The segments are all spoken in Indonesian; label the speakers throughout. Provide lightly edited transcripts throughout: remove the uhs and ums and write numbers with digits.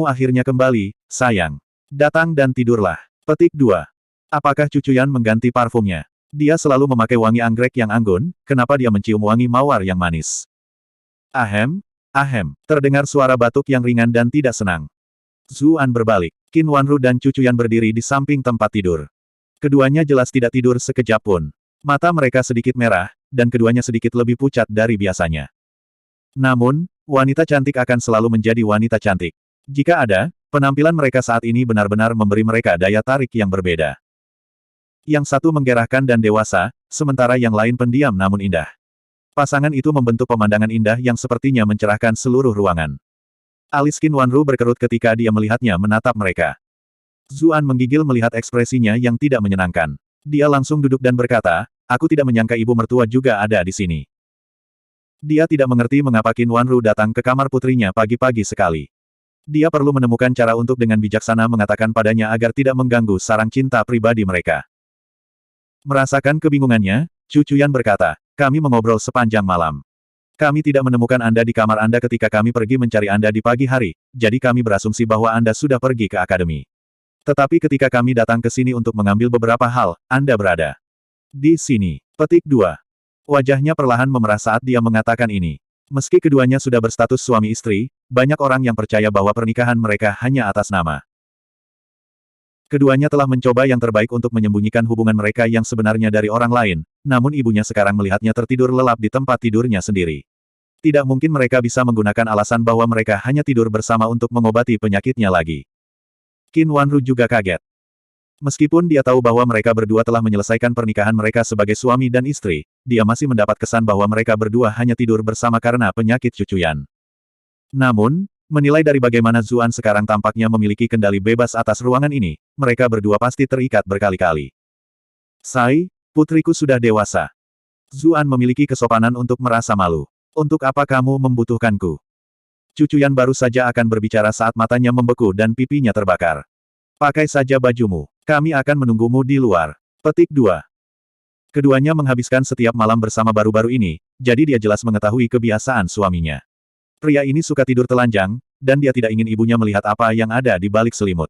Speaker 1: akhirnya kembali, sayang. Datang dan tidurlah. Petik 2. Apakah Cucuyan mengganti parfumnya? Dia selalu memakai wangi anggrek yang anggun, kenapa dia mencium wangi mawar yang manis? Ahem, ahem. Terdengar suara batuk yang ringan dan tidak senang. Zuan berbalik. Qin Wanru dan Cucuyan berdiri di samping tempat tidur. Keduanya jelas tidak tidur sekejap pun. Mata mereka sedikit merah, dan keduanya sedikit lebih pucat dari biasanya. Namun, wanita cantik akan selalu menjadi wanita cantik. Jika ada, penampilan mereka saat ini benar-benar memberi mereka daya tarik yang berbeda. Yang satu menggerahkan dan dewasa, sementara yang lain pendiam namun indah. Pasangan itu membentuk pemandangan indah yang sepertinya mencerahkan seluruh ruangan. Alis Qin Wanru berkerut ketika dia melihatnya menatap mereka. Zuan menggigil melihat ekspresinya yang tidak menyenangkan. Dia langsung duduk dan berkata, aku tidak menyangka ibu mertua juga ada di sini. Dia tidak mengerti mengapa Qin Wanru datang ke kamar putrinya pagi-pagi sekali. Dia perlu menemukan cara untuk dengan bijaksana mengatakan padanya agar tidak mengganggu sarang cinta pribadi mereka. Merasakan kebingungannya, Cucuyan berkata, kami mengobrol sepanjang malam. Kami tidak menemukan Anda di kamar Anda ketika kami pergi mencari Anda di pagi hari, jadi kami berasumsi bahwa Anda sudah pergi ke akademi. Tetapi ketika kami datang ke sini untuk mengambil beberapa hal, Anda berada di sini. Petik 2. Wajahnya perlahan memerah saat dia mengatakan ini. Meski keduanya sudah berstatus suami istri, banyak orang yang percaya bahwa pernikahan mereka hanya atas nama. Keduanya telah mencoba yang terbaik untuk menyembunyikan hubungan mereka yang sebenarnya dari orang lain, namun ibunya sekarang melihatnya tertidur lelap di tempat tidurnya sendiri. Tidak mungkin mereka bisa menggunakan alasan bahwa mereka hanya tidur bersama untuk mengobati penyakitnya lagi. Qin Wanru juga kaget. Meskipun dia tahu bahwa mereka berdua telah menyelesaikan pernikahan mereka sebagai suami dan istri, dia masih mendapat kesan bahwa mereka berdua hanya tidur bersama karena penyakit Cucuyan. Namun, menilai dari bagaimana Zuan sekarang tampaknya memiliki kendali bebas atas ruangan ini, mereka berdua pasti terikat berkali-kali. Sai, putriku sudah dewasa. Zuan memiliki kesopanan untuk merasa malu. Untuk apa kamu membutuhkanku? Cucuyan baru saja akan berbicara saat matanya membeku dan pipinya terbakar. Pakai saja bajumu. Kami akan menunggumu di luar. Petik 2. Keduanya menghabiskan setiap malam bersama baru-baru ini, jadi dia jelas mengetahui kebiasaan suaminya. Pria ini suka tidur telanjang, dan dia tidak ingin ibunya melihat apa yang ada di balik selimut.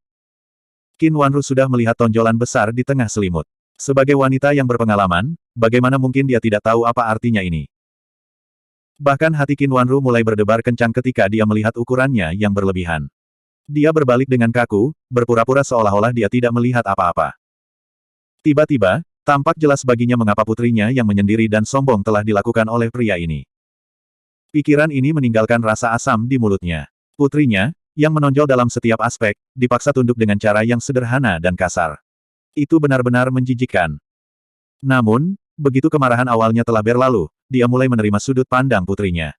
Speaker 1: Qin Wanru sudah melihat tonjolan besar di tengah selimut. Sebagai wanita yang berpengalaman, bagaimana mungkin dia tidak tahu apa artinya ini? Bahkan hati Qin Wanru mulai berdebar kencang ketika dia melihat ukurannya yang berlebihan. Dia berbalik dengan kaku, berpura-pura seolah-olah dia tidak melihat apa-apa. Tiba-tiba, tampak jelas baginya mengapa putrinya yang menyendiri dan sombong telah dilakukan oleh pria ini. Pikiran ini meninggalkan rasa asam di mulutnya. Putrinya, yang menonjol dalam setiap aspek, dipaksa tunduk dengan cara yang sederhana dan kasar. Itu benar-benar menjijikkan. Namun, begitu kemarahan awalnya telah berlalu, dia mulai menerima sudut pandang putrinya.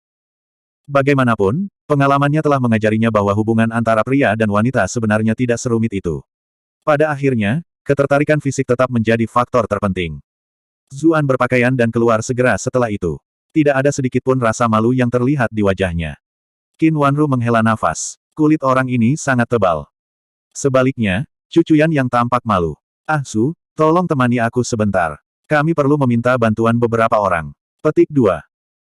Speaker 1: Bagaimanapun, pengalamannya telah mengajarinya bahwa hubungan antara pria dan wanita sebenarnya tidak serumit itu. Pada akhirnya, ketertarikan fisik tetap menjadi faktor terpenting. Zuan berpakaian dan keluar segera setelah itu. Tidak ada sedikit pun rasa malu yang terlihat di wajahnya. Qin Wanru menghela nafas. Kulit orang ini sangat tebal. Sebaliknya, Cucuyan yang tampak malu. Ah Su, tolong temani aku sebentar. Kami perlu meminta bantuan beberapa orang. Petik 2.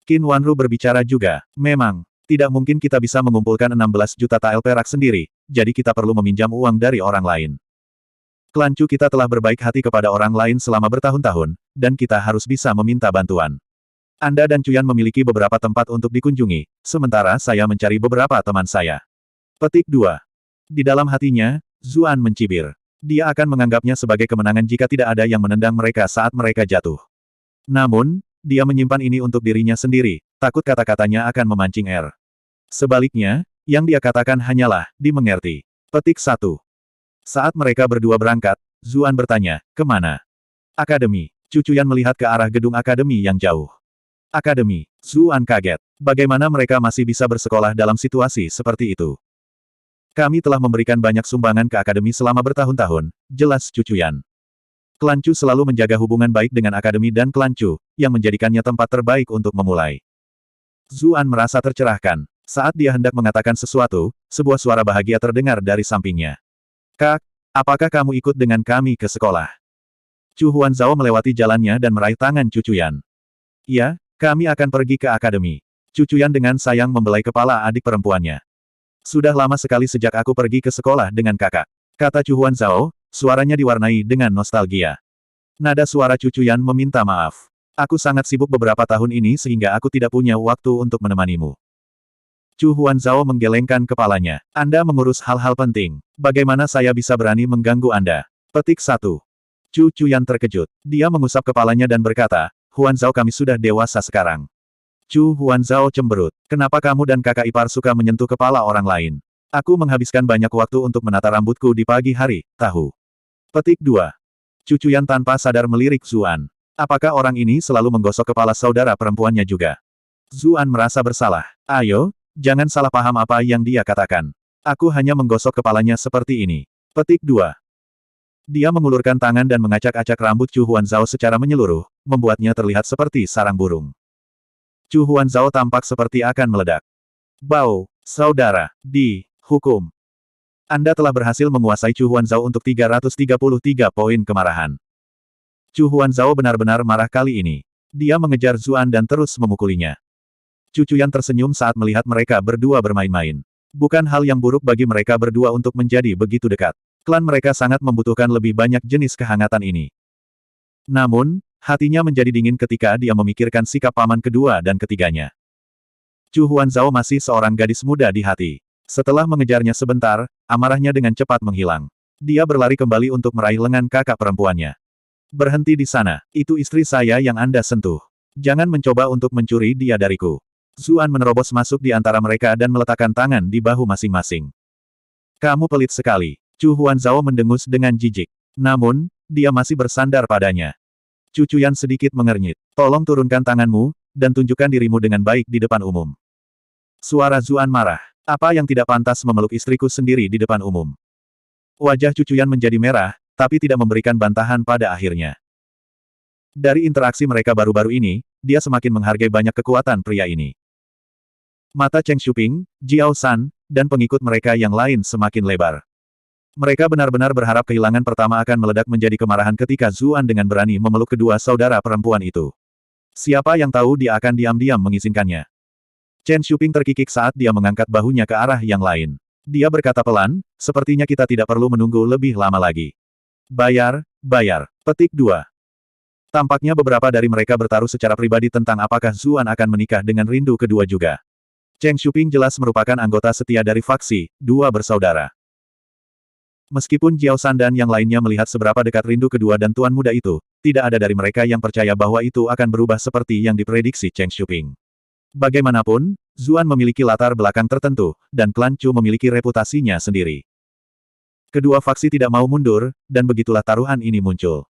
Speaker 1: Qin Wanru berbicara juga. Memang, tidak mungkin kita bisa mengumpulkan 16 juta tael perak sendiri, jadi kita perlu meminjam uang dari orang lain. Klan Chu kita telah berbaik hati kepada orang lain selama bertahun-tahun, dan kita harus bisa meminta bantuan. Anda dan Cuyan memiliki beberapa tempat untuk dikunjungi, sementara saya mencari beberapa teman saya. Petik 2. Di dalam hatinya, Zuan mencibir. Dia akan menganggapnya sebagai kemenangan jika tidak ada yang menendang mereka saat mereka jatuh. Namun, dia menyimpan ini untuk dirinya sendiri, takut kata-katanya akan memancing Sebaliknya, yang dia katakan hanyalah, dimengerti. Petik 1. Saat mereka berdua berangkat, Zuan bertanya, kemana? Akademi. Cucuyan melihat ke arah gedung akademi yang jauh. Akademi. Zuan kaget. Bagaimana mereka masih bisa bersekolah dalam situasi seperti itu? Kami telah memberikan banyak sumbangan ke akademi selama bertahun-tahun, jelas Cucuyan. Klan Chu selalu menjaga hubungan baik dengan akademi dan Klan Chu, yang menjadikannya tempat terbaik untuk memulai. Zuan merasa tercerahkan. Saat dia hendak mengatakan sesuatu, sebuah suara bahagia terdengar dari sampingnya. Kak, apakah kamu ikut dengan kami ke sekolah? Chu Huanzhao melewati jalannya dan meraih tangan Cucuyan. Ya, kami akan pergi ke akademi. Cucuyan dengan sayang membelai kepala adik perempuannya. Sudah lama sekali sejak aku pergi ke sekolah dengan kakak. Kata Chu Huanzhao, suaranya diwarnai dengan nostalgia. Nada suara Chu Chuyan meminta maaf. Aku sangat sibuk beberapa tahun ini sehingga aku tidak punya waktu untuk menemanimu. Chu Huanzhao menggelengkan kepalanya. Anda mengurus hal-hal penting. Bagaimana saya bisa berani mengganggu Anda? Petik 1. Chu Chuyan terkejut. Dia mengusap kepalanya dan berkata, Huanzhao kami sudah dewasa sekarang. Chu Huanzhao cemberut. Kenapa kamu dan kakak ipar suka menyentuh kepala orang lain? Aku menghabiskan banyak waktu untuk menata rambutku di pagi hari, tahu. Petik 2. Chu Chuyan tanpa sadar melirik Zuan. Apakah orang ini selalu menggosok kepala saudara perempuannya juga? Zuan merasa bersalah. Ayo, jangan salah paham apa yang dia katakan. Aku hanya menggosok kepalanya seperti ini. Petik 2. Dia mengulurkan tangan dan mengacak-acak rambut Chu Huanzhao secara menyeluruh, membuatnya terlihat seperti sarang burung. Chu Huanzhao tampak seperti akan meledak. Bau, saudara, dihukum. Anda telah berhasil menguasai Chu Huanzhao untuk 333 poin kemarahan. Chu Huanzhao benar-benar marah kali ini. Dia mengejar Zuan dan terus memukulinya. Chu Chuyan tersenyum saat melihat mereka berdua bermain-main. Bukan hal yang buruk bagi mereka berdua untuk menjadi begitu dekat. Klan mereka sangat membutuhkan lebih banyak jenis kehangatan ini. Namun, hatinya menjadi dingin ketika dia memikirkan sikap paman kedua dan ketiganya. Chu Huanzhao masih seorang gadis muda di hati. Setelah mengejarnya sebentar, amarahnya dengan cepat menghilang. Dia berlari kembali untuk meraih lengan kakak perempuannya. Berhenti di sana, itu istri saya yang Anda sentuh. Jangan mencoba untuk mencuri dia dariku. Zuan menerobos masuk di antara mereka dan meletakkan tangan di bahu masing-masing. Kamu pelit sekali. Chu Huanzhao mendengus dengan jijik. Namun, dia masih bersandar padanya. Chu Chuyan sedikit mengernyit. Tolong turunkan tanganmu, dan tunjukkan dirimu dengan baik di depan umum. Suara Zuan marah. Apa yang tidak pantas memeluk istriku sendiri di depan umum? Wajah Chu Chuyan menjadi merah, tapi tidak memberikan bantahan pada akhirnya. Dari interaksi mereka baru-baru ini, dia semakin menghargai banyak kekuatan pria ini. Mata Cheng Xuping, Jiao San, dan pengikut mereka yang lain semakin lebar. Mereka benar-benar berharap kehilangan pertama akan meledak menjadi kemarahan ketika Zuan dengan berani memeluk kedua saudara perempuan itu. Siapa yang tahu dia akan diam-diam mengizinkannya. Chen Xuping terkikik saat dia mengangkat bahunya ke arah yang lain. Dia berkata pelan, sepertinya kita tidak perlu menunggu lebih lama lagi. Bayar, bayar. Petik 2. Tampaknya beberapa dari mereka bertaruh secara pribadi tentang apakah Zuan akan menikah dengan rindu kedua juga. Cheng Xuping jelas merupakan anggota setia dari faksi, dua bersaudara. Meskipun Jiao San dan yang lainnya melihat seberapa dekat rindu kedua dan tuan muda itu, tidak ada dari mereka yang percaya bahwa itu akan berubah seperti yang diprediksi Cheng Xuping. Bagaimanapun, Zuan memiliki latar belakang tertentu, dan klan Chu memiliki reputasinya sendiri. Kedua faksi tidak mau mundur, dan begitulah taruhan ini muncul.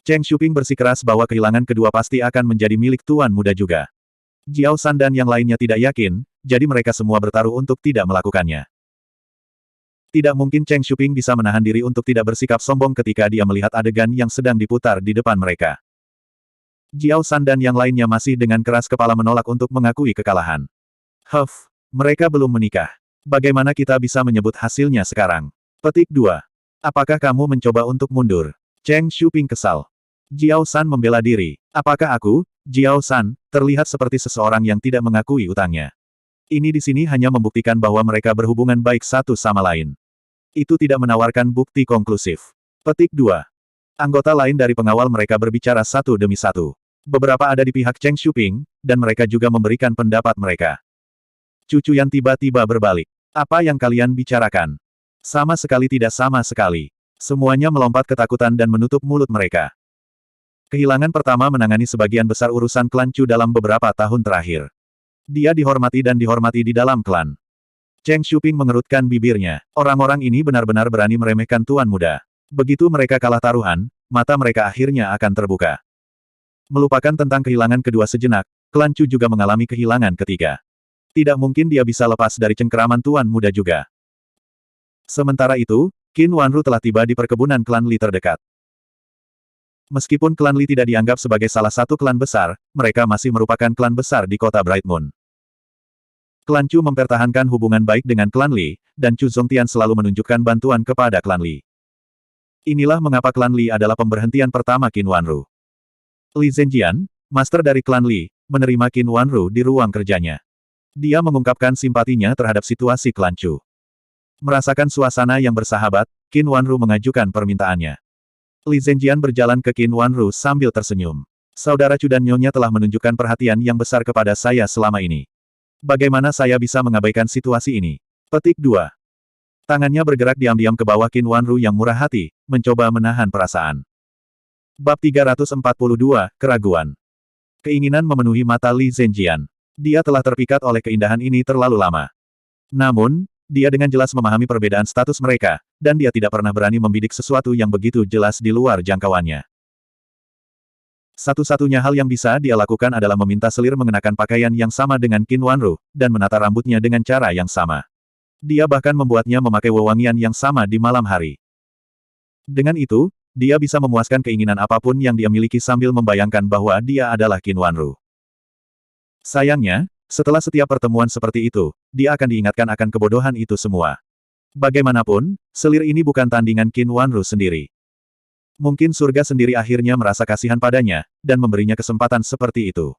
Speaker 1: Cheng Xuping bersikeras bahwa kehilangan kedua pasti akan menjadi milik tuan muda juga. Jiao San dan yang lainnya tidak yakin, jadi mereka semua bertaruh untuk tidak melakukannya. Tidak mungkin Cheng Xuping bisa menahan diri untuk tidak bersikap sombong ketika dia melihat adegan yang sedang diputar di depan mereka. Jiao San dan yang lainnya masih dengan keras kepala menolak untuk mengakui kekalahan. Mereka belum menikah. Bagaimana kita bisa menyebut hasilnya sekarang? Petik 2. Apakah kamu mencoba untuk mundur? Cheng Xuping kesal. Jiao San membela diri. Apakah aku, Jiao San, terlihat seperti seseorang yang tidak mengakui utangnya? Ini di sini hanya membuktikan bahwa mereka berhubungan baik satu sama lain. Itu tidak menawarkan bukti konklusif. Petik 2. Anggota lain dari pengawal mereka berbicara satu demi satu. Beberapa ada di pihak Cheng Xuping, dan mereka juga memberikan pendapat mereka. Chu Chuyan tiba-tiba berbalik. Apa yang kalian bicarakan? Sama sekali tidak sama sekali. Semuanya melompat ketakutan dan menutup mulut mereka. Kehilangan pertama menangani sebagian besar urusan klan Chu dalam beberapa tahun terakhir. Dia dihormati dan dihormati di dalam klan. Cheng Xuping mengerutkan bibirnya. Orang-orang ini benar-benar berani meremehkan tuan muda. Begitu mereka kalah taruhan, mata mereka akhirnya akan terbuka. Melupakan tentang kehilangan kedua sejenak, klan Chu juga mengalami kehilangan ketiga. Tidak mungkin dia bisa lepas dari cengkeraman tuan muda juga. Sementara itu, Qin Wanru telah tiba di perkebunan klan Li terdekat. Meskipun klan Li tidak dianggap sebagai salah satu klan besar, mereka masih merupakan klan besar di kota Bright Moon. Klan Chu mempertahankan hubungan baik dengan klan Li, dan Chu Zongtian selalu menunjukkan bantuan kepada klan Li. Inilah mengapa klan Li adalah pemberhentian pertama Qin Wanru. Li Zhenjian, master dari klan Li, menerima Qin Wanru di ruang kerjanya. Dia mengungkapkan simpatinya terhadap situasi klan Chu. Merasakan suasana yang bersahabat, Qin Wanru mengajukan permintaannya. Li Zhenjian berjalan ke Qin Wanru sambil tersenyum. Saudara Chu dan Nyonya telah menunjukkan perhatian yang besar kepada saya selama ini. Bagaimana saya bisa mengabaikan situasi ini? Petik 2. Tangannya bergerak diam-diam ke bawah Qin Wanru yang murah hati, mencoba menahan perasaan. Bab 342, Keraguan. Keinginan memenuhi mata Li Zhenjian. Dia telah terpikat oleh keindahan ini terlalu lama. Namun, dia dengan jelas memahami perbedaan status mereka, dan dia tidak pernah berani membidik sesuatu yang begitu jelas di luar jangkauannya. Satu-satunya hal yang bisa dia lakukan adalah meminta selir mengenakan pakaian yang sama dengan Qin Wanru, dan menata rambutnya dengan cara yang sama. Dia bahkan membuatnya memakai wewangian yang sama di malam hari. Dengan itu, dia bisa memuaskan keinginan apapun yang dia miliki sambil membayangkan bahwa dia adalah Qin Wanru. Sayangnya, setelah setiap pertemuan seperti itu, dia akan diingatkan akan kebodohan itu semua. Bagaimanapun, selir ini bukan tandingan Qin Wanru sendiri. Mungkin surga sendiri akhirnya merasa kasihan padanya, dan memberinya kesempatan seperti itu.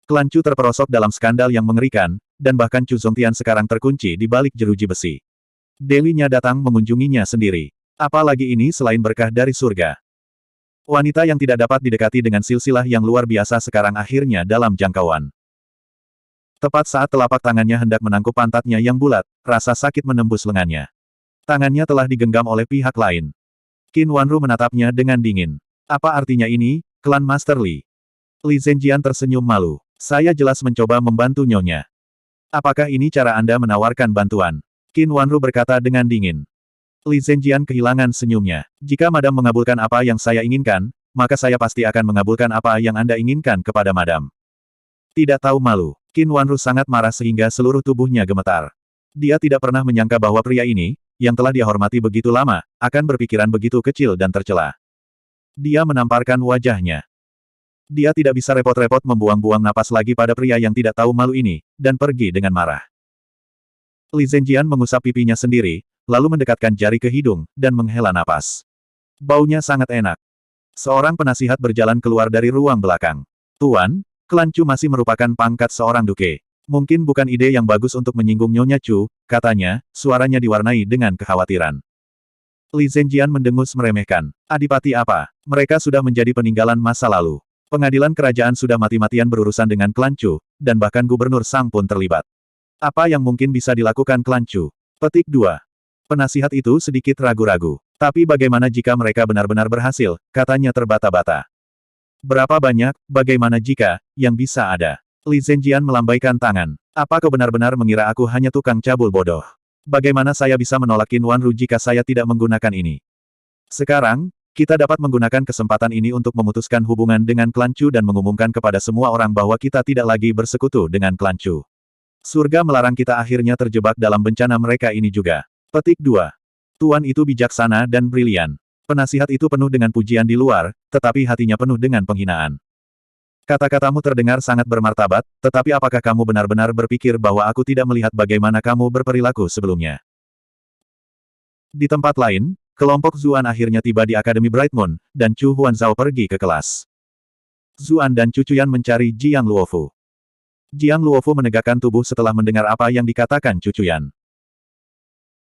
Speaker 1: Klan Chu terperosok dalam skandal yang mengerikan, dan bahkan Chu Zongtian sekarang terkunci di balik jeruji besi. Dewinya datang mengunjunginya sendiri. Apalagi ini selain berkah dari surga. Wanita yang tidak dapat didekati dengan silsilah yang luar biasa sekarang akhirnya dalam jangkauan. Tepat saat telapak tangannya hendak menangkup pantatnya yang bulat, rasa sakit menembus lengannya. Tangannya telah digenggam oleh pihak lain. Qin Wanru menatapnya dengan dingin. Apa artinya ini, klan Master Li? Li Zhenjian tersenyum malu. Saya jelas mencoba membantu Nyonya. Apakah ini cara Anda menawarkan bantuan? Qin Wanru berkata dengan dingin. Li Zhenjian kehilangan senyumnya. Jika Madam mengabulkan apa yang saya inginkan, maka saya pasti akan mengabulkan apa yang Anda inginkan kepada Madam. Tidak tahu malu. Qin Wanru sangat marah sehingga seluruh tubuhnya gemetar. Dia tidak pernah menyangka bahwa pria ini, yang telah dia hormati begitu lama, akan berpikiran begitu kecil dan tercela. Dia menamparkan wajahnya. Dia tidak bisa repot-repot membuang-buang napas lagi pada pria yang tidak tahu malu ini, dan pergi dengan marah. Li Zhenjian mengusap pipinya sendiri, lalu mendekatkan jari ke hidung, dan menghela napas. Baunya sangat enak. Seorang penasihat berjalan keluar dari ruang belakang. Tuan, klan Chu masih merupakan pangkat seorang duke. Mungkin bukan ide yang bagus untuk menyinggung Nyonya Chu, katanya, suaranya diwarnai dengan kekhawatiran. Li Zhenjian mendengus meremehkan. Adipati apa? Mereka sudah menjadi peninggalan masa lalu. Pengadilan kerajaan sudah mati-matian berurusan dengan klan Chu, dan bahkan gubernur Sang pun terlibat. Apa yang mungkin bisa dilakukan klan Chu? Petik 2. Penasihat itu sedikit ragu-ragu. Tapi bagaimana jika mereka benar-benar berhasil, katanya terbata-bata. Berapa banyak, bagaimana jika, yang bisa ada? Li Zhenjian melambaikan tangan. Apa kau benar-benar mengira aku hanya tukang cabul bodoh? Bagaimana saya bisa menolak Qin Wanru jika saya tidak menggunakan ini? Sekarang, kita dapat menggunakan kesempatan ini untuk memutuskan hubungan dengan klan Chu dan mengumumkan kepada semua orang bahwa kita tidak lagi bersekutu dengan klan Chu. Surga melarang kita akhirnya terjebak dalam bencana mereka ini juga. Petik 2. Tuan itu bijaksana dan brilian. Penasihat itu penuh dengan pujian di luar, tetapi hatinya penuh dengan penghinaan. Kata-katamu terdengar sangat bermartabat, tetapi apakah kamu benar-benar berpikir bahwa aku tidak melihat bagaimana kamu berperilaku sebelumnya? Di tempat lain, kelompok Zuan akhirnya tiba di Akademi Brightmoon, dan Chu Huanzhao pergi ke kelas. Zuan dan Chu Chuyan mencari Jiang Luofu. Jiang Luofu menegakkan tubuh setelah mendengar apa yang dikatakan Chu Chuyan.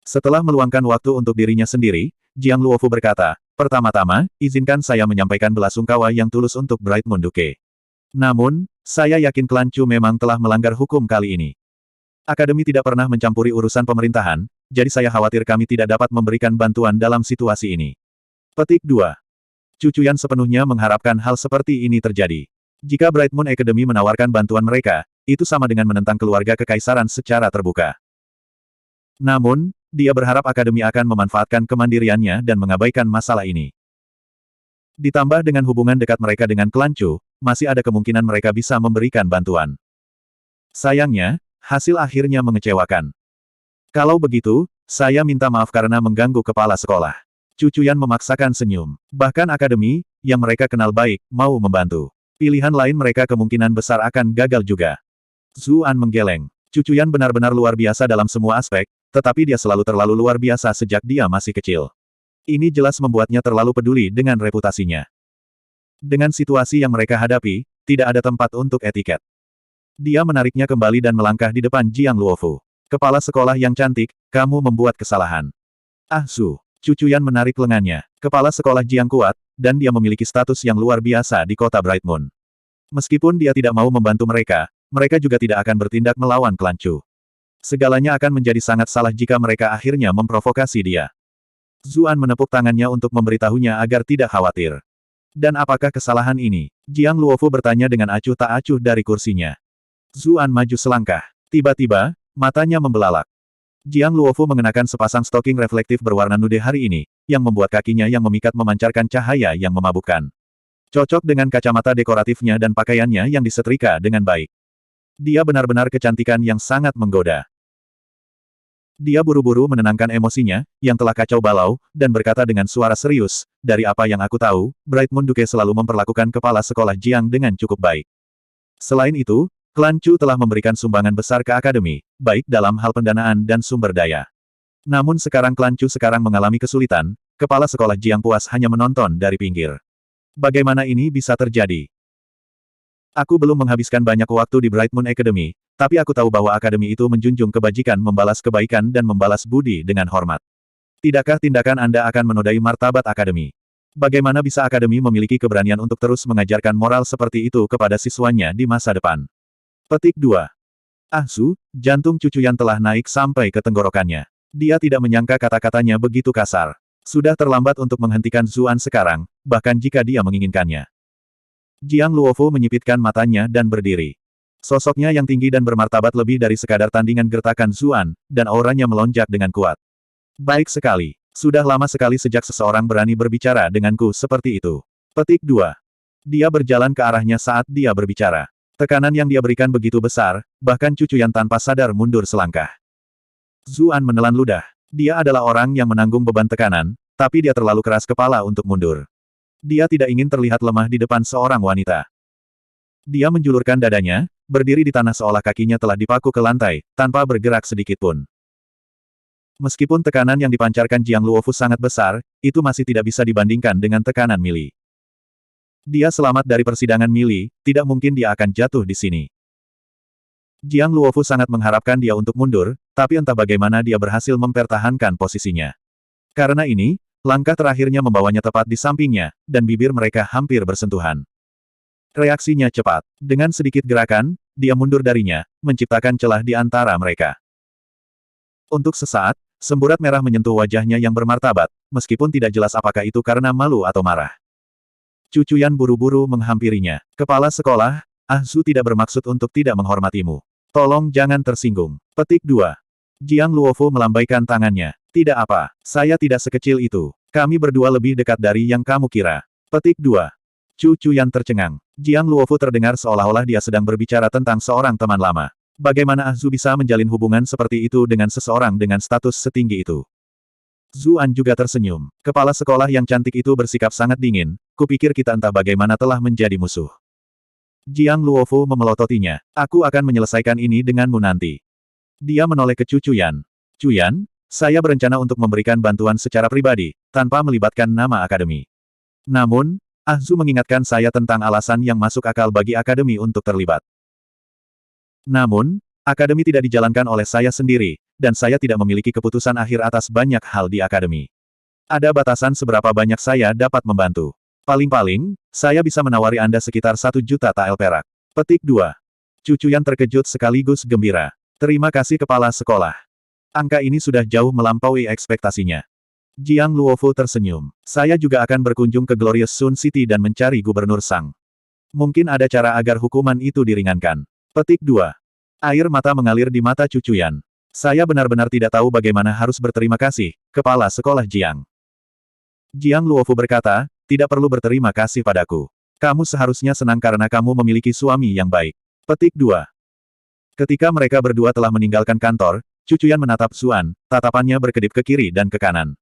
Speaker 1: Setelah meluangkan waktu untuk dirinya sendiri, Jiang Luofu berkata, pertama-tama, izinkan saya menyampaikan belasungkawa yang tulus untuk Brightmoon Duke. Namun, saya yakin klan Chu memang telah melanggar hukum kali ini. Akademi tidak pernah mencampuri urusan pemerintahan, jadi saya khawatir kami tidak dapat memberikan bantuan dalam situasi ini. Petik 2. Chu Chuyan sepenuhnya mengharapkan hal seperti ini terjadi. Jika Brightmoon Academy menawarkan bantuan mereka, itu sama dengan menentang keluarga kekaisaran secara terbuka. Namun, dia berharap akademi akan memanfaatkan kemandiriannya dan mengabaikan masalah ini. Ditambah dengan hubungan dekat mereka dengan klan Chu, masih ada kemungkinan mereka bisa memberikan bantuan. Sayangnya, hasil akhirnya mengecewakan. Kalau begitu, saya minta maaf karena mengganggu kepala sekolah. Chu Chuyan memaksakan senyum. Bahkan akademi, yang mereka kenal baik, mau membantu. Pilihan lain mereka kemungkinan besar akan gagal juga. Zuan menggeleng. Chu Chuyan benar-benar luar biasa dalam semua aspek, tetapi dia selalu terlalu luar biasa sejak dia masih kecil. Ini jelas membuatnya terlalu peduli dengan reputasinya. Dengan situasi yang mereka hadapi, tidak ada tempat untuk etiket. Dia menariknya kembali dan melangkah di depan Jiang Luofu. Kepala sekolah yang cantik, kamu membuat kesalahan. Ah Su. Cucuyan menarik lengannya. Kepala sekolah Jiang kuat, dan dia memiliki status yang luar biasa di kota Bright Moon. Meskipun dia tidak mau membantu mereka, mereka juga tidak akan bertindak melawan klan Chu. Segalanya akan menjadi sangat salah jika mereka akhirnya memprovokasi dia. Zuan menepuk tangannya untuk memberitahunya agar tidak khawatir. Dan apakah kesalahan ini? Jiang Luofu bertanya dengan acuh tak acuh dari kursinya. Zuan maju selangkah. Tiba-tiba, matanya membelalak. Jiang Luofu mengenakan sepasang stoking reflektif berwarna nude hari ini, yang membuat kakinya yang memikat memancarkan cahaya yang memabukkan. Cocok dengan kacamata dekoratifnya dan pakaiannya yang disetrika dengan baik. Dia benar-benar kecantikan yang sangat menggoda. Dia buru-buru menenangkan emosinya, yang telah kacau balau, dan berkata dengan suara serius, dari apa yang aku tahu, Bright Moon Duke selalu memperlakukan kepala sekolah Jiang dengan cukup baik. Selain itu, klan Chu telah memberikan sumbangan besar ke akademi, baik dalam hal pendanaan dan sumber daya. Namun sekarang klan Chu sekarang mengalami kesulitan, kepala sekolah Jiang puas hanya menonton dari pinggir. Bagaimana ini bisa terjadi? Aku belum menghabiskan banyak waktu di Bright Moon Academy, tapi aku tahu bahwa akademi itu menjunjung kebajikan, membalas kebaikan dan membalas budi dengan hormat. Tidakkah tindakan Anda akan menodai martabat akademi? Bagaimana bisa akademi memiliki keberanian untuk terus mengajarkan moral seperti itu kepada siswanya di masa depan? Petik 2. Ah Su, jantung Cucuyan telah naik sampai ke tenggorokannya. Dia tidak menyangka kata-katanya begitu kasar. Sudah terlambat untuk menghentikan Zuan sekarang, bahkan jika dia menginginkannya. Jiang Luofu menyipitkan matanya dan berdiri. Sosoknya yang tinggi dan bermartabat lebih dari sekadar tandingan gertakan Zuan, dan auranya melonjak dengan kuat. Baik sekali. Sudah lama sekali sejak seseorang berani berbicara denganku seperti itu. Petik 2. Dia berjalan ke arahnya saat dia berbicara. Tekanan yang dia berikan begitu besar, bahkan Cucuyan tanpa sadar mundur selangkah. Zuan menelan ludah. Dia adalah orang yang menanggung beban tekanan, tapi dia terlalu keras kepala untuk mundur. Dia tidak ingin terlihat lemah di depan seorang wanita. Dia menjulurkan dadanya, berdiri di tanah seolah kakinya telah dipaku ke lantai, tanpa bergerak sedikitpun. Meskipun tekanan yang dipancarkan Jiang Luofu sangat besar, itu masih tidak bisa dibandingkan dengan tekanan Mili. Dia selamat dari persidangan Mili, tidak mungkin dia akan jatuh di sini. Jiang Luofu sangat mengharapkan dia untuk mundur, tapi entah bagaimana dia berhasil mempertahankan posisinya. Karena ini, langkah terakhirnya membawanya tepat di sampingnya, dan bibir mereka hampir bersentuhan. Reaksinya cepat. Dengan sedikit gerakan, dia mundur darinya, menciptakan celah di antara mereka. Untuk sesaat, semburat merah menyentuh wajahnya yang bermartabat, meskipun tidak jelas apakah itu karena malu atau marah. Cucuyan buru-buru menghampirinya. Kepala sekolah, Ah Su tidak bermaksud untuk tidak menghormatimu. Tolong jangan tersinggung. Petik 2. Jiang Luofu melambaikan tangannya. Tidak apa, saya tidak sekecil itu. Kami berdua lebih dekat dari yang kamu kira. Petik 2. Cucuyan tercengang. Jiang Luofu terdengar seolah-olah dia sedang berbicara tentang seorang teman lama. Bagaimana Ah Su bisa menjalin hubungan seperti itu dengan seseorang dengan status setinggi itu? Zuan juga tersenyum. Kepala sekolah yang cantik itu bersikap sangat dingin, kupikir kita entah bagaimana telah menjadi musuh. Jiang Luofu memelototinya. Aku akan menyelesaikan ini denganmu nanti. Dia menoleh ke Cucuyan. Cuyan, saya berencana untuk memberikan bantuan secara pribadi, tanpa melibatkan nama akademi. Namun, Ah Su mengingatkan saya tentang alasan yang masuk akal bagi akademi untuk terlibat. Namun, akademi tidak dijalankan oleh saya sendiri, dan saya tidak memiliki keputusan akhir atas banyak hal di akademi. Ada batasan seberapa banyak saya dapat membantu. Paling-paling, saya bisa menawari Anda sekitar 1 juta tael perak. Petik 2. Cucuyan terkejut sekaligus gembira. Terima kasih kepala sekolah. Angka ini sudah jauh melampaui ekspektasinya. Jiang Luofu tersenyum. Saya juga akan berkunjung ke Glorious Sun City dan mencari Gubernur Sang. Mungkin ada cara agar hukuman itu diringankan. Petik 2. Air mata mengalir di mata Cucuyan. Saya benar-benar tidak tahu bagaimana harus berterima kasih, kepala sekolah Jiang. Jiang Luofu berkata, tidak perlu berterima kasih padaku. Kamu seharusnya senang karena kamu memiliki suami yang baik. Petik 2. Ketika mereka berdua telah meninggalkan kantor, Cucuyan menatap Zuan, tatapannya berkedip ke kiri dan ke kanan.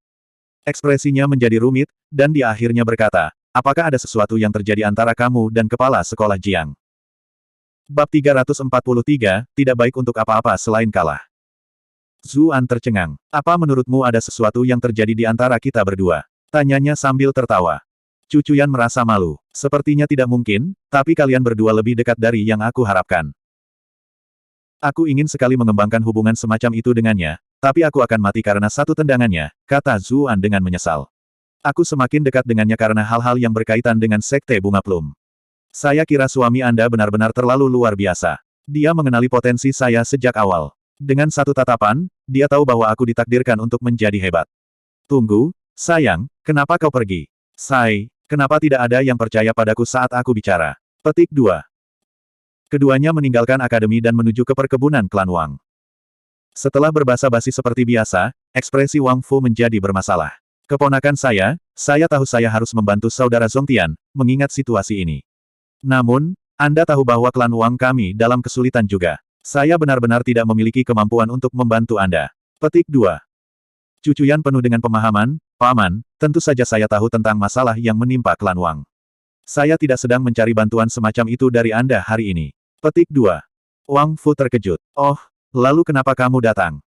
Speaker 1: Ekspresinya menjadi rumit, dan dia akhirnya berkata, apakah ada sesuatu yang terjadi antara kamu dan kepala sekolah Jiang? Bab 343, tidak baik untuk apa-apa selain kalah. Zuan tercengang. Apa menurutmu ada sesuatu yang terjadi di antara kita berdua? Tanyanya sambil tertawa. Cucuyan merasa malu. Sepertinya tidak mungkin, tapi kalian berdua lebih dekat dari yang aku harapkan. Aku ingin sekali mengembangkan hubungan semacam itu dengannya, tapi aku akan mati karena satu tendangannya, kata Zuan dengan menyesal. Aku semakin dekat dengannya karena hal-hal yang berkaitan dengan Sekte Bunga Plum. Saya kira suami Anda benar-benar terlalu luar biasa. Dia mengenali potensi saya sejak awal. Dengan satu tatapan, dia tahu bahwa aku ditakdirkan untuk menjadi hebat. Tunggu, sayang, kenapa kau pergi? Kenapa tidak ada yang percaya padaku saat aku bicara? Petik 2. Keduanya meninggalkan akademi dan menuju ke perkebunan klan Wang. Setelah berbasa-basi seperti biasa, ekspresi Wang Fu menjadi bermasalah. Keponakan saya tahu saya harus membantu saudara Zongtian, mengingat situasi ini. Namun, Anda tahu bahwa klan Wang kami dalam kesulitan juga. Saya benar-benar tidak memiliki kemampuan untuk membantu Anda. Petik 2. Cucuyan penuh dengan pemahaman, Paman, tentu saja saya tahu tentang masalah yang menimpa klan Wang. Saya tidak sedang mencari bantuan semacam itu dari Anda hari ini. Petik 2. Wang Fu terkejut. Oh, lalu kenapa kamu datang?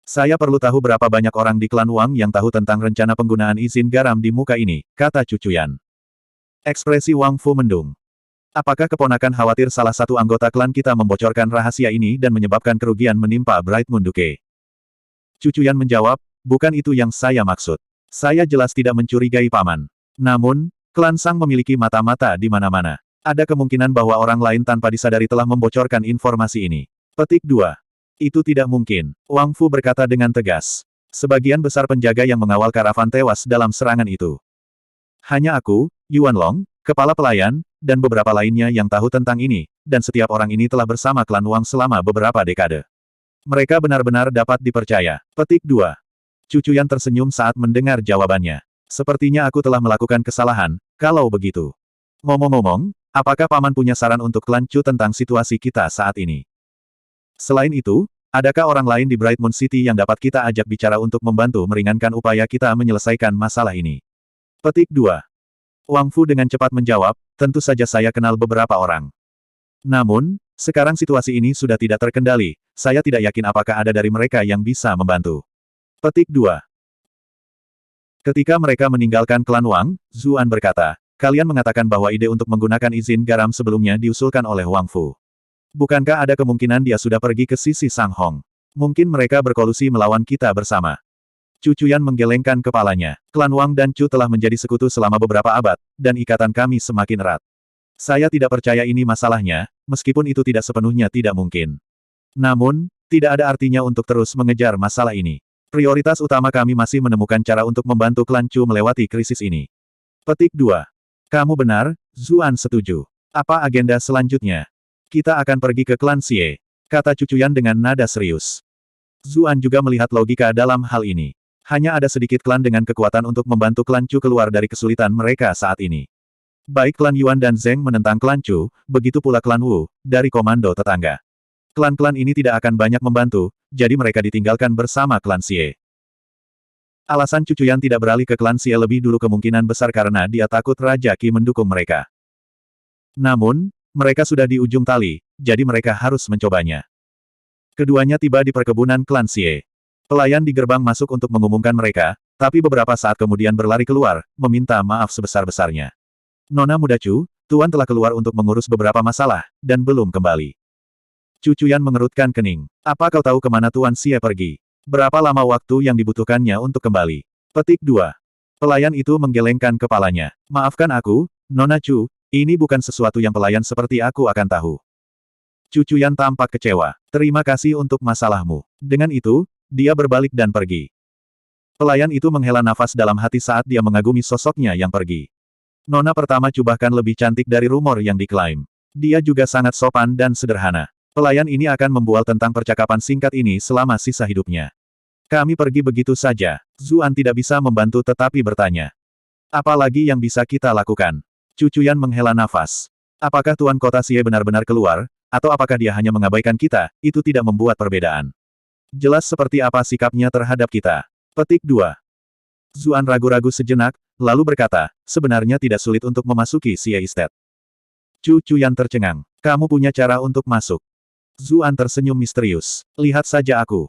Speaker 1: Saya perlu tahu berapa banyak orang di klan Wang yang tahu tentang rencana penggunaan izin garam di muka ini, kata Cucuyan. Ekspresi Wang Fu mendung. Apakah keponakan khawatir salah satu anggota klan kita membocorkan rahasia ini dan menyebabkan kerugian menimpa Bright Moon Duke? Cucuyan menjawab, bukan itu yang saya maksud. Saya jelas tidak mencurigai paman. Namun, klan Sang memiliki mata-mata di mana-mana. Ada kemungkinan bahwa orang lain tanpa disadari telah membocorkan informasi ini. Petik 2. Itu tidak mungkin, Wang Fu berkata dengan tegas. Sebagian besar penjaga yang mengawal karavan tewas dalam serangan itu. Hanya aku, Yuan Long, kepala pelayan, dan beberapa lainnya yang tahu tentang ini, dan setiap orang ini telah bersama klan Wang selama beberapa dekade. Mereka benar-benar dapat dipercaya. Petik 2. Cucuyan tersenyum saat mendengar jawabannya. Sepertinya aku telah melakukan kesalahan, kalau begitu. Ngomong-ngomong, apakah paman punya saran untuk klan Chu tentang situasi kita saat ini? Selain itu, adakah orang lain di Bright Moon City yang dapat kita ajak bicara untuk membantu meringankan upaya kita menyelesaikan masalah ini? Petik 2. Wang Fu dengan cepat menjawab, tentu saja saya kenal beberapa orang. Namun, sekarang situasi ini sudah tidak terkendali, saya tidak yakin apakah ada dari mereka yang bisa membantu. Petik 2. Ketika mereka meninggalkan klan Wang, Zuan berkata, kalian mengatakan bahwa ide untuk menggunakan izin garam sebelumnya diusulkan oleh Wang Fu. Bukankah ada kemungkinan dia sudah pergi ke sisi Sang Hong? Mungkin mereka berkolusi melawan kita bersama. Cucuyan menggelengkan kepalanya. Klan Wang dan Chu telah menjadi sekutu selama beberapa abad, dan ikatan kami semakin erat. Saya tidak percaya ini masalahnya, meskipun itu tidak sepenuhnya tidak mungkin. Namun, tidak ada artinya untuk terus mengejar masalah ini. Prioritas utama kami masih menemukan cara untuk membantu klan Chu melewati krisis ini. Petik 2. Kamu benar, Zuan setuju. Apa agenda selanjutnya? Kita akan pergi ke klan Xie, kata Cucuyan dengan nada serius. Zuan juga melihat logika dalam hal ini. Hanya ada sedikit klan dengan kekuatan untuk membantu klan Chu keluar dari kesulitan mereka saat ini. Baik klan Yuan dan Zheng menentang klan Chu, begitu pula klan Wu, dari komando tetangga. Klan-klan ini tidak akan banyak membantu, jadi mereka ditinggalkan bersama klan Xie. Alasan Cucuyan tidak beralih ke klan Xie lebih dulu kemungkinan besar karena dia takut Raja Qi mendukung mereka. Namun, mereka sudah di ujung tali, jadi mereka harus mencobanya. Keduanya tiba di perkebunan klan Xie. Pelayan di gerbang masuk untuk mengumumkan mereka, tapi beberapa saat kemudian berlari keluar, meminta maaf sebesar-besarnya. Nona muda Chu, Tuan telah keluar untuk mengurus beberapa masalah, dan belum kembali. Cucuyan mengerutkan kening. Apa kau tahu kemana Tuan Xie pergi? Berapa lama waktu yang dibutuhkannya untuk kembali? Petik 2. Pelayan itu menggelengkan kepalanya. Maafkan aku, Nona Chu, ini bukan sesuatu yang pelayan seperti aku akan tahu. Cucuyan tampak kecewa. Terima kasih untuk masalahmu. Dengan itu, dia berbalik dan pergi. Pelayan itu menghela nafas dalam hati saat dia mengagumi sosoknya yang pergi. Nona pertama Chu bahkan lebih cantik dari rumor yang diklaim. Dia juga sangat sopan dan sederhana. Pelayan ini akan membual tentang percakapan singkat ini selama sisa hidupnya. Kami pergi begitu saja. Zuan tidak bisa membantu tetapi bertanya. Apa lagi yang bisa kita lakukan? Cucuyan menghela nafas. Apakah Tuan Kota Xie benar-benar keluar, atau apakah dia hanya mengabaikan kita, itu tidak membuat perbedaan. Jelas seperti apa sikapnya terhadap kita. Petik 2. Zuan ragu-ragu sejenak, lalu berkata, sebenarnya tidak sulit untuk memasuki Xie Estate. Cucuyan tercengang. Kamu punya cara untuk masuk. Zuan tersenyum misterius. Lihat saja aku.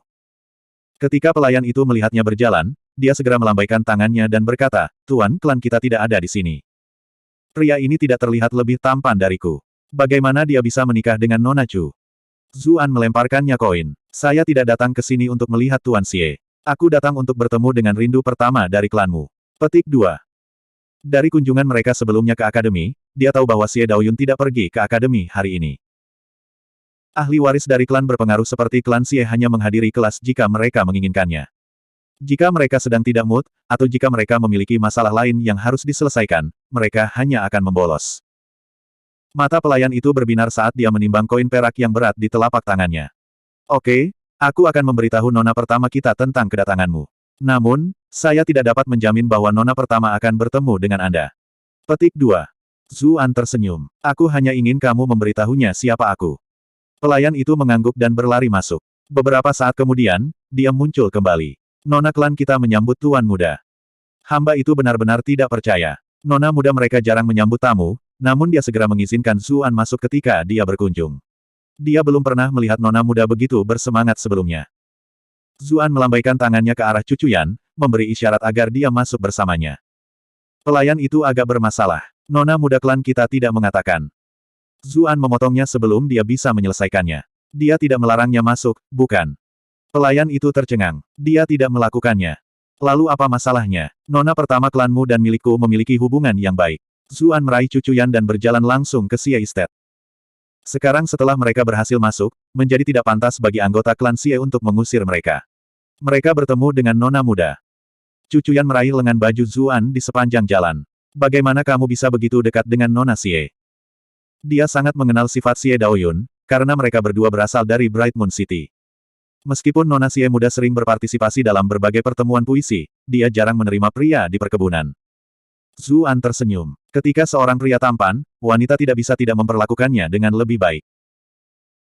Speaker 1: Ketika pelayan itu melihatnya berjalan, dia segera melambaikan tangannya dan berkata, Tuan, klan kita tidak ada di sini. Pria ini tidak terlihat lebih tampan dariku. Bagaimana dia bisa menikah dengan Nona Chu? Zuan melemparkannya koin. Saya tidak datang ke sini untuk melihat Tuan Xie. Aku datang untuk bertemu dengan rindu pertama dari klanmu. Petik 2. Dari kunjungan mereka sebelumnya ke akademi, dia tahu bahwa Xie Daoyun tidak pergi ke akademi hari ini. Ahli waris dari klan berpengaruh seperti klan Xie hanya menghadiri kelas jika mereka menginginkannya. Jika mereka sedang tidak mood, atau jika mereka memiliki masalah lain yang harus diselesaikan, mereka hanya akan membolos. Mata pelayan itu berbinar saat dia menimbang koin perak yang berat di telapak tangannya. Oke, aku akan memberitahu nona pertama kita tentang kedatanganmu. Namun, saya tidak dapat menjamin bahwa nona pertama akan bertemu dengan Anda. Petik 2. Zuan tersenyum. Aku hanya ingin kamu memberitahunya siapa aku. Pelayan itu mengangguk dan berlari masuk. Beberapa saat kemudian, dia muncul kembali. Nona klan kita menyambut tuan muda. Hamba itu benar-benar tidak percaya. Nona muda mereka jarang menyambut tamu, namun dia segera mengizinkan Zuan masuk ketika dia berkunjung. Dia belum pernah melihat nona muda begitu bersemangat sebelumnya. Zuan melambaikan tangannya ke arah Cucuyan, memberi isyarat agar dia masuk bersamanya. Pelayan itu agak bermasalah. Nona muda klan kita tidak mengatakan. Zuan memotongnya sebelum dia bisa menyelesaikannya. Dia tidak melarangnya masuk, bukan? Pelayan itu tercengang. Dia tidak melakukannya. Lalu apa masalahnya? Nona pertama klanmu dan milikku memiliki hubungan yang baik. Zuan meraih Cucuyan dan berjalan langsung ke Xie Estate. Sekarang setelah mereka berhasil masuk, menjadi tidak pantas bagi anggota klan Xie untuk mengusir mereka. Mereka bertemu dengan nona muda. Cucuyan meraih lengan baju Zuan di sepanjang jalan. Bagaimana kamu bisa begitu dekat dengan nona Xie? Dia sangat mengenal sifat Xie Daoyun, karena mereka berdua berasal dari Bright Moon City. Meskipun nona Xie muda sering berpartisipasi dalam berbagai pertemuan puisi, dia jarang menerima pria di perkebunan. Zuan tersenyum. Ketika seorang pria tampan, wanita tidak bisa tidak memperlakukannya dengan lebih baik.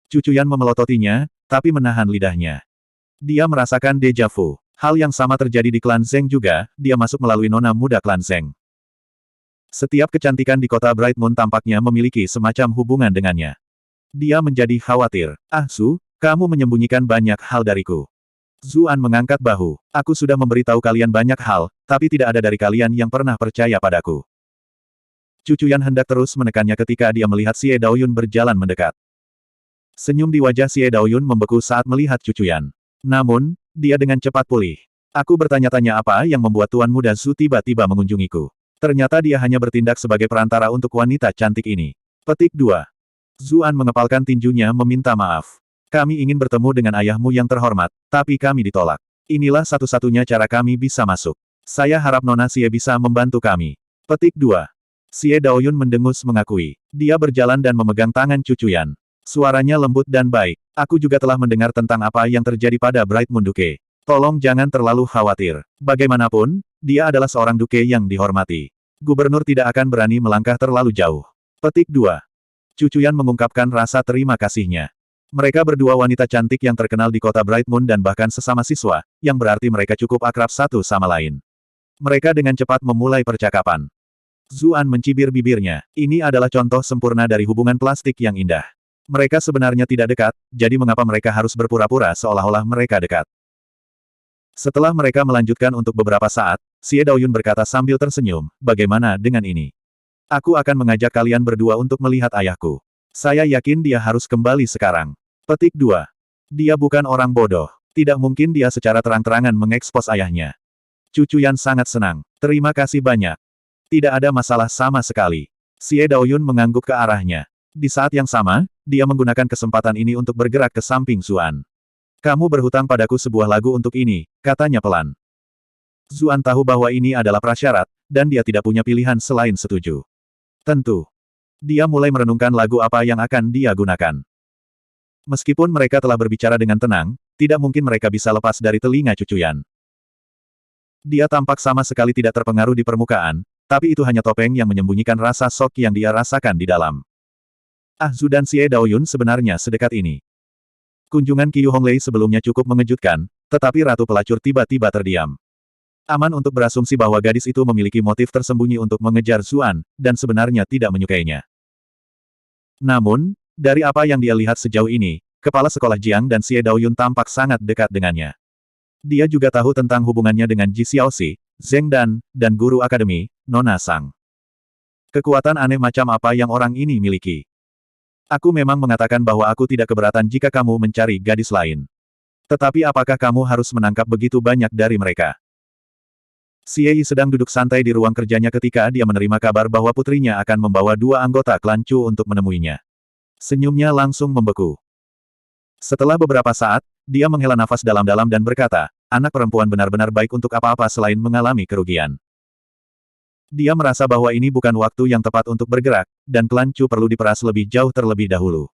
Speaker 1: Cucuyan memelototinya, tapi menahan lidahnya. Dia merasakan deja vu. Hal yang sama terjadi di klan Zeng juga, dia masuk melalui nona muda klan Zeng. Setiap kecantikan di kota Bright Moon tampaknya memiliki semacam hubungan dengannya. Dia menjadi khawatir. Ah Su, kamu menyembunyikan banyak hal dariku. Zuan mengangkat bahu. Aku sudah memberitahu kalian banyak hal, tapi tidak ada dari kalian yang pernah percaya padaku. Cucuyan hendak terus menekannya ketika dia melihat Xie Daoyun berjalan mendekat. Senyum di wajah Xie Daoyun membeku saat melihat Cucuyan. Namun, dia dengan cepat pulih. Aku bertanya-tanya apa yang membuat Tuan Muda Zhu tiba-tiba mengunjungiku. Ternyata dia hanya bertindak sebagai perantara untuk wanita cantik ini. Petik 2. Zuan mengepalkan tinjunya meminta maaf. Kami ingin bertemu dengan ayahmu yang terhormat, tapi kami ditolak. Inilah satu-satunya cara kami bisa masuk. Saya harap Nona Xie bisa membantu kami. Petik 2. Xie Daoyun mendengus mengakui. Dia berjalan dan memegang tangan Cucuyan. Suaranya lembut dan baik. Aku juga telah mendengar tentang apa yang terjadi pada Bright Moon Duke. Tolong jangan terlalu khawatir. Bagaimanapun, dia adalah seorang duke yang dihormati. Gubernur tidak akan berani melangkah terlalu jauh. Petik 2. Cucuyan mengungkapkan rasa terima kasihnya. Mereka berdua wanita cantik yang terkenal di kota Bright Moon dan bahkan sesama siswa, yang berarti mereka cukup akrab satu sama lain. Mereka dengan cepat memulai percakapan. Zuan mencibir bibirnya. Ini adalah contoh sempurna dari hubungan plastik yang indah. Mereka sebenarnya tidak dekat, jadi mengapa mereka harus berpura-pura seolah-olah mereka dekat? Setelah mereka melanjutkan untuk beberapa saat, Xie Daoyun berkata sambil tersenyum, bagaimana dengan ini? Aku akan mengajak kalian berdua untuk melihat ayahku. Saya yakin dia harus kembali sekarang. Petik 2. Dia bukan orang bodoh. Tidak mungkin dia secara terang-terangan mengekspos ayahnya. Cucuyan sangat senang. Terima kasih banyak. Tidak ada masalah sama sekali. Xie Daoyun mengangguk ke arahnya. Di saat yang sama, dia menggunakan kesempatan ini untuk bergerak ke samping Zuan. Kamu berhutang padaku sebuah lagu untuk ini, katanya pelan. Zuan tahu bahwa ini adalah prasyarat, dan dia tidak punya pilihan selain setuju. Tentu. Dia mulai merenungkan lagu apa yang akan dia gunakan. Meskipun mereka telah berbicara dengan tenang, tidak mungkin mereka bisa lepas dari telinga Cucuyan. Dia tampak sama sekali tidak terpengaruh di permukaan, tapi itu hanya topeng yang menyembunyikan rasa shock yang dia rasakan di dalam. Ah Zhu dan Xie Daoyun sebenarnya sedekat ini. Kunjungan Qiu Honglei sebelumnya cukup mengejutkan, tetapi Ratu Pelacur tiba-tiba terdiam. Aman untuk berasumsi bahwa gadis itu memiliki motif tersembunyi untuk mengejar Zuan, dan sebenarnya tidak menyukainya. Namun, dari apa yang dia lihat sejauh ini, kepala sekolah Jiang dan Xie Daoyun tampak sangat dekat dengannya. Dia juga tahu tentang hubungannya dengan Ji Xiaoxi, Zeng dan guru akademi, Nona Sang. Kekuatan aneh macam apa yang orang ini miliki? Aku memang mengatakan bahwa aku tidak keberatan jika kamu mencari gadis lain. Tetapi apakah kamu harus menangkap begitu banyak dari mereka? Xie Yi sedang duduk santai di ruang kerjanya ketika dia menerima kabar bahwa putrinya akan membawa 2 anggota klan Chu untuk menemuinya. Senyumnya langsung membeku. Setelah beberapa saat, dia menghela nafas dalam-dalam dan berkata, anak perempuan benar-benar baik untuk apa-apa selain mengalami kerugian. Dia merasa bahwa ini bukan waktu yang tepat untuk bergerak, dan klan Chu perlu diperas lebih jauh terlebih dahulu.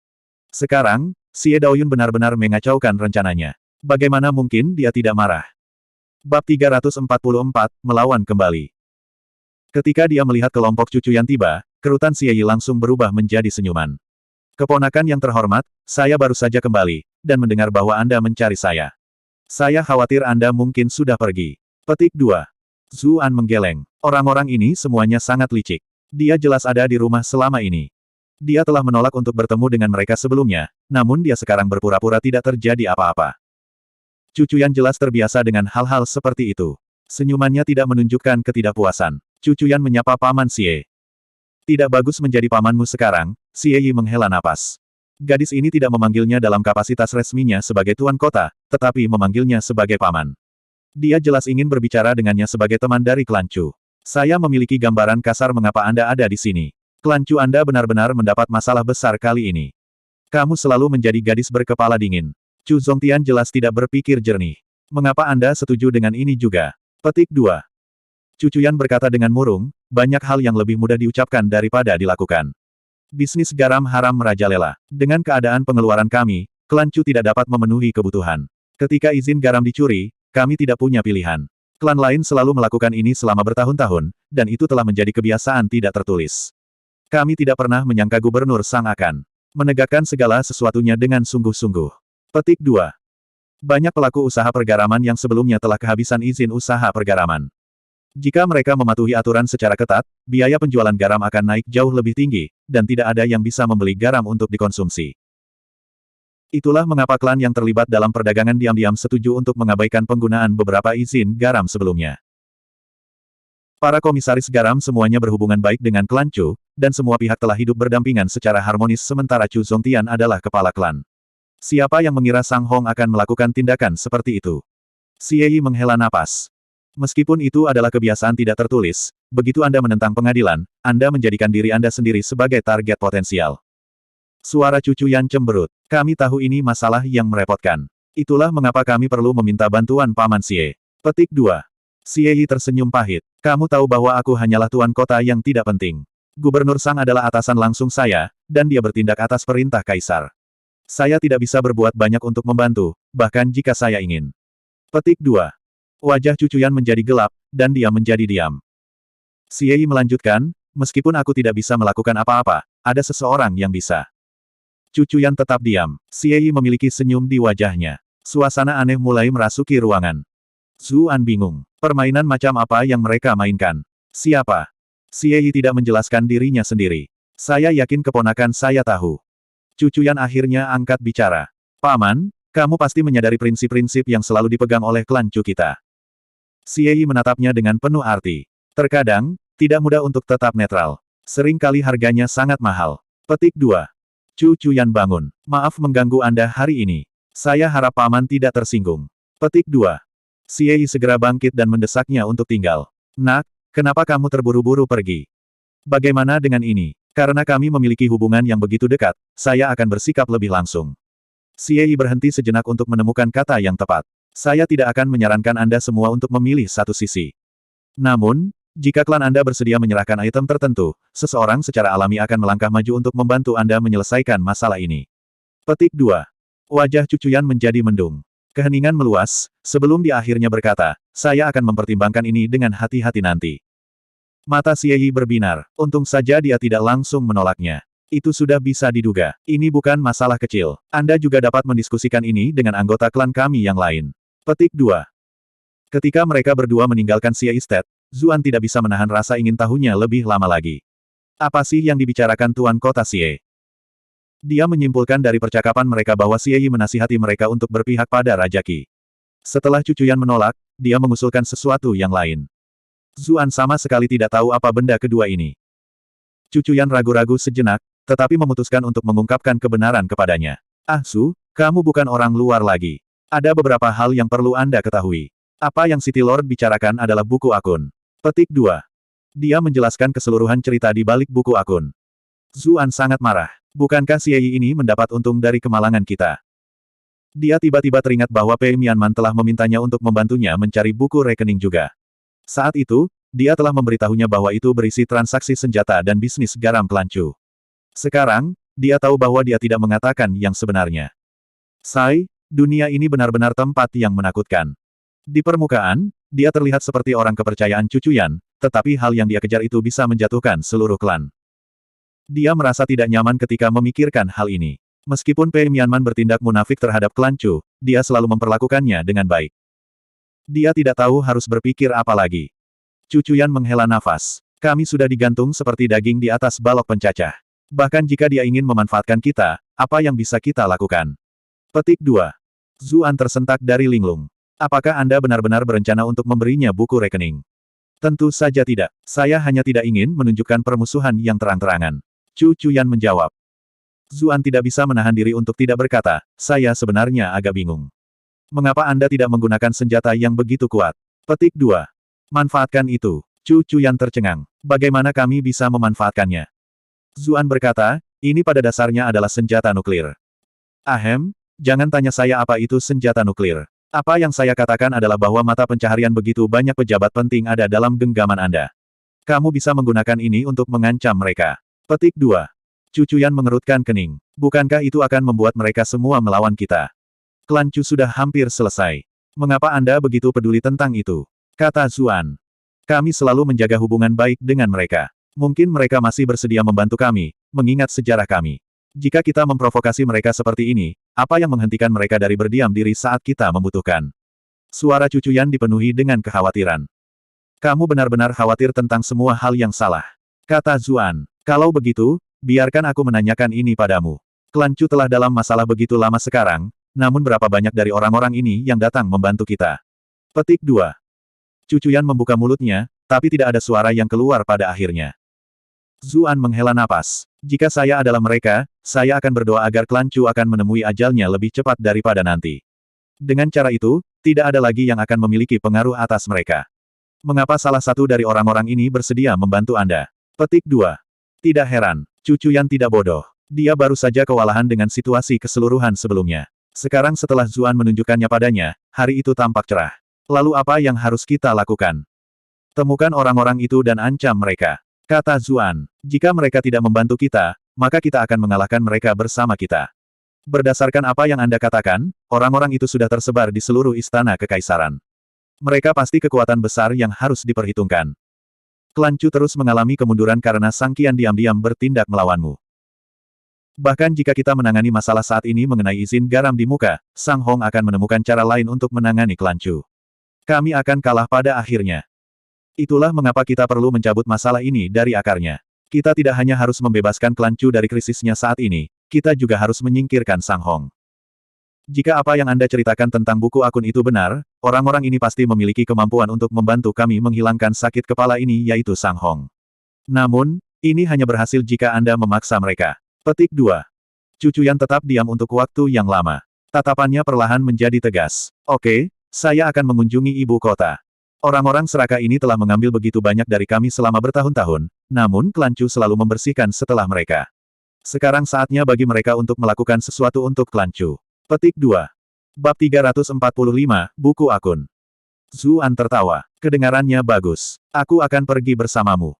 Speaker 1: Sekarang, Xie Daoyun benar-benar mengacaukan rencananya. Bagaimana mungkin dia tidak marah? Bab 344, melawan kembali. Ketika dia melihat kelompok cucu yang tiba, kerutan Xie Yi langsung berubah menjadi senyuman. Keponakan yang terhormat, saya baru saja kembali, dan mendengar bahwa Anda mencari saya. Saya khawatir Anda mungkin sudah pergi. Petik 2. Zuan menggeleng. Orang-orang ini semuanya sangat licik. Dia jelas ada di rumah selama ini. Dia telah menolak untuk bertemu dengan mereka sebelumnya, namun dia sekarang berpura-pura tidak terjadi apa-apa. Cucuyan jelas terbiasa dengan hal-hal seperti itu. Senyumannya tidak menunjukkan ketidakpuasan. Cucuyan menyapa Paman Xie. Tidak bagus menjadi pamanmu sekarang, Xie Yi menghela napas. Gadis ini tidak memanggilnya dalam kapasitas resminya sebagai tuan kota, tetapi memanggilnya sebagai paman. Dia jelas ingin berbicara dengannya sebagai teman dari klan Chu. Saya memiliki gambaran kasar mengapa Anda ada di sini. Klan Chu Anda benar-benar mendapat masalah besar kali ini. Kamu selalu menjadi gadis berkepala dingin. Chu Zongtian jelas tidak berpikir jernih. Mengapa Anda setuju dengan ini juga? Petik 2. Cucuyan berkata dengan murung, banyak hal yang lebih mudah diucapkan daripada dilakukan. Bisnis garam haram merajalela. Dengan keadaan pengeluaran kami, klan Chu tidak dapat memenuhi kebutuhan. Ketika izin garam dicuri, kami tidak punya pilihan. Klan lain selalu melakukan ini selama bertahun-tahun, dan itu telah menjadi kebiasaan tidak tertulis. Kami tidak pernah menyangka gubernur Sang akan menegakkan segala sesuatunya dengan sungguh-sungguh. Petik 2. Banyak pelaku usaha pergaraman yang sebelumnya telah kehabisan izin usaha pergaraman. Jika mereka mematuhi aturan secara ketat, biaya penjualan garam akan naik jauh lebih tinggi, dan tidak ada yang bisa membeli garam untuk dikonsumsi. Itulah mengapa klan yang terlibat dalam perdagangan diam-diam setuju untuk mengabaikan penggunaan beberapa izin garam sebelumnya. Para komisaris garam semuanya berhubungan baik dengan klan Chu, dan semua pihak telah hidup berdampingan secara harmonis sementara Chu Zongtian adalah kepala klan. Siapa yang mengira Sang Hong akan melakukan tindakan seperti itu? Xie Yi menghela napas. Meskipun itu adalah kebiasaan tidak tertulis, begitu Anda menentang pengadilan, Anda menjadikan diri Anda sendiri sebagai target potensial. Suara Cucuyan cemberut. Kami tahu ini masalah yang merepotkan. Itulah mengapa kami perlu meminta bantuan Paman Xie. Petik 2. Xie Yi tersenyum pahit. Kamu tahu bahwa aku hanyalah tuan kota yang tidak penting. Gubernur Sang adalah atasan langsung saya, dan dia bertindak atas perintah kaisar. Saya tidak bisa berbuat banyak untuk membantu, bahkan jika saya ingin. Petik 2. Wajah Cucuyan menjadi gelap, dan dia menjadi diam. Xie Yi melanjutkan, meskipun aku tidak bisa melakukan apa-apa, ada seseorang yang bisa. Cucuyan tetap diam. Xie Yi memiliki senyum di wajahnya. Suasana aneh mulai merasuki ruangan. Zuan bingung. Permainan macam apa yang mereka mainkan? Siapa? Xie Yi tidak menjelaskan dirinya sendiri. Saya yakin keponakan saya tahu. Cucuyan akhirnya angkat bicara. Paman, kamu pasti menyadari prinsip-prinsip yang selalu dipegang oleh klan Chu kita. Xie Yi menatapnya dengan penuh arti. Terkadang, tidak mudah untuk tetap netral. Seringkali harganya sangat mahal. Petik 2. Cucuyan bangun. Maaf mengganggu Anda hari ini. Saya harap Paman tidak tersinggung. Petik 2. Xie Yi segera bangkit dan mendesaknya untuk tinggal. Nak, kenapa kamu terburu-buru pergi? Bagaimana dengan ini? Karena kami memiliki hubungan yang begitu dekat, saya akan bersikap lebih langsung. Xie Yi berhenti sejenak untuk menemukan kata yang tepat. Saya tidak akan menyarankan Anda semua untuk memilih satu sisi. Namun, jika klan Anda bersedia menyerahkan item tertentu, seseorang secara alami akan melangkah maju untuk membantu Anda menyelesaikan masalah ini. Petik 2. Wajah Cucuyan menjadi mendung. Keheningan meluas, sebelum dia akhirnya berkata, saya akan mempertimbangkan ini dengan hati-hati nanti. Mata Xie Yi berbinar, untung saja dia tidak langsung menolaknya. Itu sudah bisa diduga. Ini bukan masalah kecil. Anda juga dapat mendiskusikan ini dengan anggota klan kami yang lain. Petik 2. Ketika mereka berdua meninggalkan Xie Estate, Zuan tidak bisa menahan rasa ingin tahunya lebih lama lagi. Apa sih yang dibicarakan Tuan Kota Xie? Dia menyimpulkan dari percakapan mereka bahwa Xie Yi menasihati mereka untuk berpihak pada Raja Qi. Setelah Cucuyan menolak, dia mengusulkan sesuatu yang lain. Zuan sama sekali tidak tahu apa benda kedua ini. Cucuyan ragu-ragu sejenak, tetapi memutuskan untuk mengungkapkan kebenaran kepadanya. Ah Su, kamu bukan orang luar lagi. Ada beberapa hal yang perlu Anda ketahui. Apa yang City Lord bicarakan adalah buku akun. Petik 2. Dia menjelaskan keseluruhan cerita di balik buku akun. Zuan sangat marah. Bukankah Xie Yi ini mendapat untung dari kemalangan kita? Dia tiba-tiba teringat bahwa Pei Mianman telah memintanya untuk membantunya mencari buku rekening juga. Saat itu, dia telah memberitahunya bahwa itu berisi transaksi senjata dan bisnis garam kelancu. Sekarang, dia tahu bahwa dia tidak mengatakan yang sebenarnya. Sai, dunia ini benar-benar tempat yang menakutkan. Di permukaan, dia terlihat seperti orang kepercayaan Cucuyan, tetapi hal yang dia kejar itu bisa menjatuhkan seluruh klan. Dia merasa tidak nyaman ketika memikirkan hal ini. Meskipun Pei Mianman bertindak munafik terhadap klan Chu, dia selalu memperlakukannya dengan baik. Dia tidak tahu harus berpikir apa lagi. Cucuyan menghela nafas. Kami sudah digantung seperti daging di atas balok pencacah. Bahkan jika dia ingin memanfaatkan kita, apa yang bisa kita lakukan? Petik 2. Zuan tersentak dari linglung. Apakah Anda benar-benar berencana untuk memberinya buku rekening? Tentu saja tidak. Saya hanya tidak ingin menunjukkan permusuhan yang terang-terangan. Cucuyan menjawab. Zuan tidak bisa menahan diri untuk tidak berkata, saya sebenarnya agak bingung. Mengapa Anda tidak menggunakan senjata yang begitu kuat? Petik 2. Manfaatkan itu. Cucuyan tercengang. Bagaimana kami bisa memanfaatkannya? Zuan berkata, ini pada dasarnya adalah senjata nuklir. Ahem, jangan tanya saya apa itu senjata nuklir. Apa yang saya katakan adalah bahwa mata pencaharian begitu banyak pejabat penting ada dalam genggaman Anda. Kamu bisa menggunakan ini untuk mengancam mereka. Petik 2. Cucuyan mengerutkan kening. Bukankah itu akan membuat mereka semua melawan kita? Klan Chu sudah hampir selesai. Mengapa Anda begitu peduli tentang itu? Kata Zuan. Kami selalu menjaga hubungan baik dengan mereka. Mungkin mereka masih bersedia membantu kami, mengingat sejarah kami. Jika kita memprovokasi mereka seperti ini, apa yang menghentikan mereka dari berdiam diri saat kita membutuhkan? Suara Cucuyan dipenuhi dengan kekhawatiran. Kamu benar-benar khawatir tentang semua hal yang salah. Kata Zuan. Kalau begitu, biarkan aku menanyakan ini padamu. Klan Chu telah dalam masalah begitu lama sekarang, namun berapa banyak dari orang-orang ini yang datang membantu kita? Petik 2. Cucuyan membuka mulutnya, tapi tidak ada suara yang keluar pada akhirnya. Zuan menghela napas. Jika saya adalah mereka, saya akan berdoa agar klan Chu akan menemui ajalnya lebih cepat daripada nanti. Dengan cara itu, tidak ada lagi yang akan memiliki pengaruh atas mereka. Mengapa salah satu dari orang-orang ini bersedia membantu Anda? Petik 2. Tidak heran. Cucuyan tidak bodoh. Dia baru saja kewalahan dengan situasi keseluruhan sebelumnya. Sekarang setelah Zuan menunjukkannya padanya, hari itu tampak cerah. Lalu apa yang harus kita lakukan? Temukan orang-orang itu dan ancam mereka. Kata Zuan, jika mereka tidak membantu kita, maka kita akan mengalahkan mereka bersama kita. Berdasarkan apa yang Anda katakan, orang-orang itu sudah tersebar di seluruh istana kekaisaran. Mereka pasti kekuatan besar yang harus diperhitungkan. Klan Chu terus mengalami kemunduran karena Sang Qian diam-diam bertindak melawanmu. Bahkan jika kita menangani masalah saat ini mengenai izin garam di muka, Sang Hong akan menemukan cara lain untuk menangani Klan Chu. Kami akan kalah pada akhirnya. Itulah mengapa kita perlu mencabut masalah ini dari akarnya. Kita tidak hanya harus membebaskan Klan Chu dari krisisnya saat ini, kita juga harus menyingkirkan Sang Hong. Jika apa yang Anda ceritakan tentang buku akun itu benar, orang-orang ini pasti memiliki kemampuan untuk membantu kami menghilangkan sakit kepala ini yaitu Sang Hong. Namun, ini hanya berhasil jika Anda memaksa mereka. Petik 2. Cucuyan tetap diam untuk waktu yang lama. Tatapannya perlahan menjadi tegas. Oke, saya akan mengunjungi ibu kota. Orang-orang serakah ini telah mengambil begitu banyak dari kami selama bertahun-tahun, namun Klan Chu selalu membersihkan setelah mereka. Sekarang saatnya bagi mereka untuk melakukan sesuatu untuk Klan Chu. Petik 2. Bab 345, Buku Akun. Zuan tertawa. Kedengarannya bagus. Aku akan pergi bersamamu.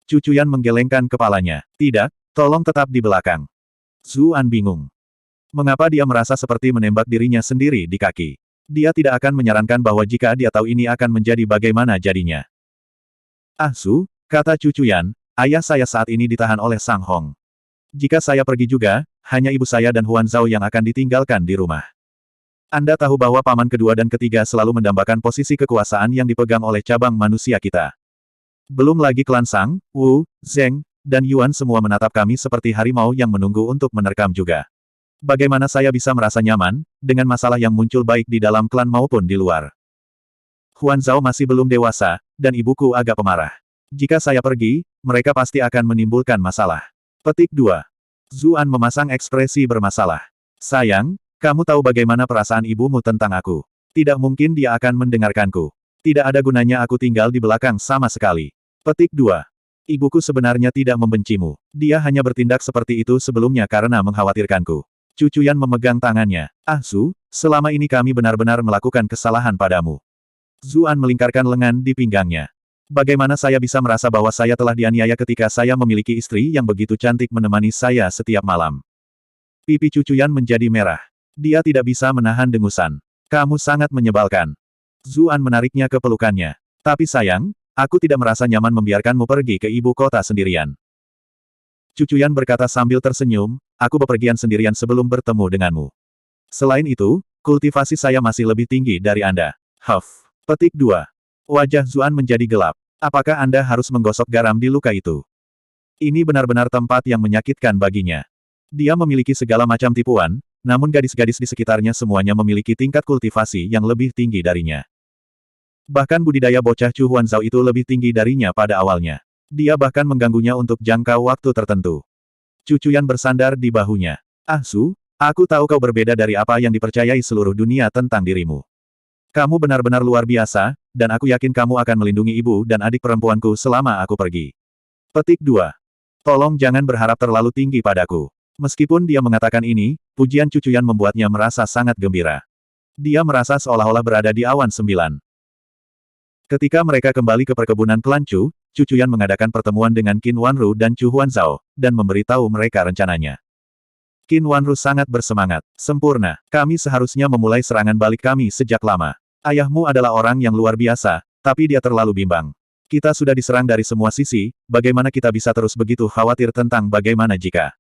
Speaker 1: Cucuyan menggelengkan kepalanya. Tidak, tolong tetap di belakang. Zuan bingung. Mengapa dia merasa seperti menembak dirinya sendiri di kaki? Dia tidak akan menyarankan bahwa jika dia tahu ini akan menjadi bagaimana jadinya. Ah Su, kata Cucuyan, ayah saya saat ini ditahan oleh Sang Hong. Jika saya pergi juga, hanya ibu saya dan Huan Zhao yang akan ditinggalkan di rumah. Anda tahu bahwa paman kedua dan ketiga selalu mendambakan posisi kekuasaan yang dipegang oleh cabang manusia kita. Belum lagi klan Sang, Wu, Zheng, dan Yuan semua menatap kami seperti harimau yang menunggu untuk menerkam juga. Bagaimana saya bisa merasa nyaman, dengan masalah yang muncul baik di dalam klan maupun di luar? Huan Zhao masih belum dewasa, dan ibuku agak pemarah. Jika saya pergi, mereka pasti akan menimbulkan masalah. Petik 2. Zuan memasang ekspresi bermasalah. Sayang, kamu tahu bagaimana perasaan ibumu tentang aku. Tidak mungkin dia akan mendengarkanku. Tidak ada gunanya aku tinggal di belakang sama sekali. Petik 2. Ibuku sebenarnya tidak membencimu. Dia hanya bertindak seperti itu sebelumnya karena mengkhawatirkanku. Cucuyan memegang tangannya. Ah Su, selama ini kami benar-benar melakukan kesalahan padamu. Zuan melingkarkan lengan di pinggangnya. Bagaimana saya bisa merasa bahwa saya telah dianiaya ketika saya memiliki istri yang begitu cantik menemani saya setiap malam? Pipi Cucuyan menjadi merah. Dia tidak bisa menahan dengusan. Kamu sangat menyebalkan. Zuan menariknya ke pelukannya. Tapi sayang, aku tidak merasa nyaman membiarkanmu pergi ke ibu kota sendirian. Cucuyan berkata sambil tersenyum, aku bepergian sendirian sebelum bertemu denganmu. Selain itu, kultivasi saya masih lebih tinggi dari Anda. Huff. Petik 2. Wajah Zuan menjadi gelap. Apakah Anda harus menggosok garam di luka itu? Ini benar-benar tempat yang menyakitkan baginya. Dia memiliki segala macam tipuan, namun gadis-gadis di sekitarnya semuanya memiliki tingkat kultivasi yang lebih tinggi darinya. Bahkan budidaya bocah Chu Huanzhao itu lebih tinggi darinya pada awalnya. Dia bahkan mengganggunya untuk jangka waktu tertentu. Cucuyan bersandar di bahunya. Ah Su, aku tahu kau berbeda dari apa yang dipercayai seluruh dunia tentang dirimu. Kamu benar-benar luar biasa, dan aku yakin kamu akan melindungi ibu dan adik perempuanku selama aku pergi. Petik 2. Tolong jangan berharap terlalu tinggi padaku. Meskipun dia mengatakan ini, pujian Cucuyan membuatnya merasa sangat gembira. Dia merasa seolah-olah berada di awan 9. Ketika mereka kembali ke perkebunan klan Chu, Cucuyan mengadakan pertemuan dengan Qin Wanru dan Chu Huanzhao, dan memberitahu mereka rencananya. Qin Wanru sangat bersemangat. Sempurna. Kami seharusnya memulai serangan balik kami sejak lama. Ayahmu adalah orang yang luar biasa, tapi dia terlalu bimbang. Kita sudah diserang dari semua sisi, bagaimana kita bisa terus begitu khawatir tentang bagaimana jika...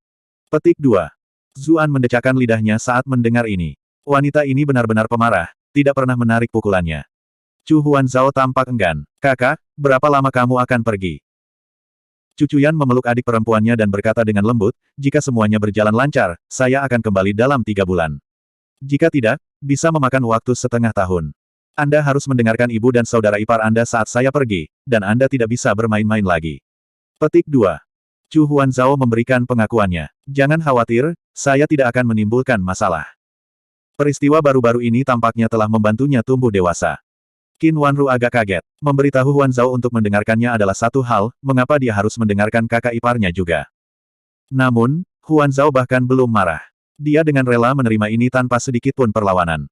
Speaker 1: Petik 2. Zuan mendecakkan lidahnya saat mendengar ini. Wanita ini benar-benar pemarah, tidak pernah menarik pukulannya. Chu Huanzhao tampak enggan. Kakak, berapa lama kamu akan pergi? Cucuyan memeluk adik perempuannya dan berkata dengan lembut, jika semuanya berjalan lancar, saya akan kembali dalam 3 bulan. Jika tidak, bisa memakan waktu setengah tahun. Anda harus mendengarkan ibu dan saudara ipar Anda saat saya pergi, dan Anda tidak bisa bermain-main lagi. Petik 2. Chu Huanzhao memberikan pengakuannya. Jangan khawatir, saya tidak akan menimbulkan masalah. Peristiwa baru-baru ini tampaknya telah membantunya tumbuh dewasa. Qin Wanru agak kaget. Memberitahu Huanzhao untuk mendengarkannya adalah satu hal, mengapa dia harus mendengarkan kakak iparnya juga. Namun, Huanzhao bahkan belum marah. Dia dengan rela menerima ini tanpa sedikit pun perlawanan.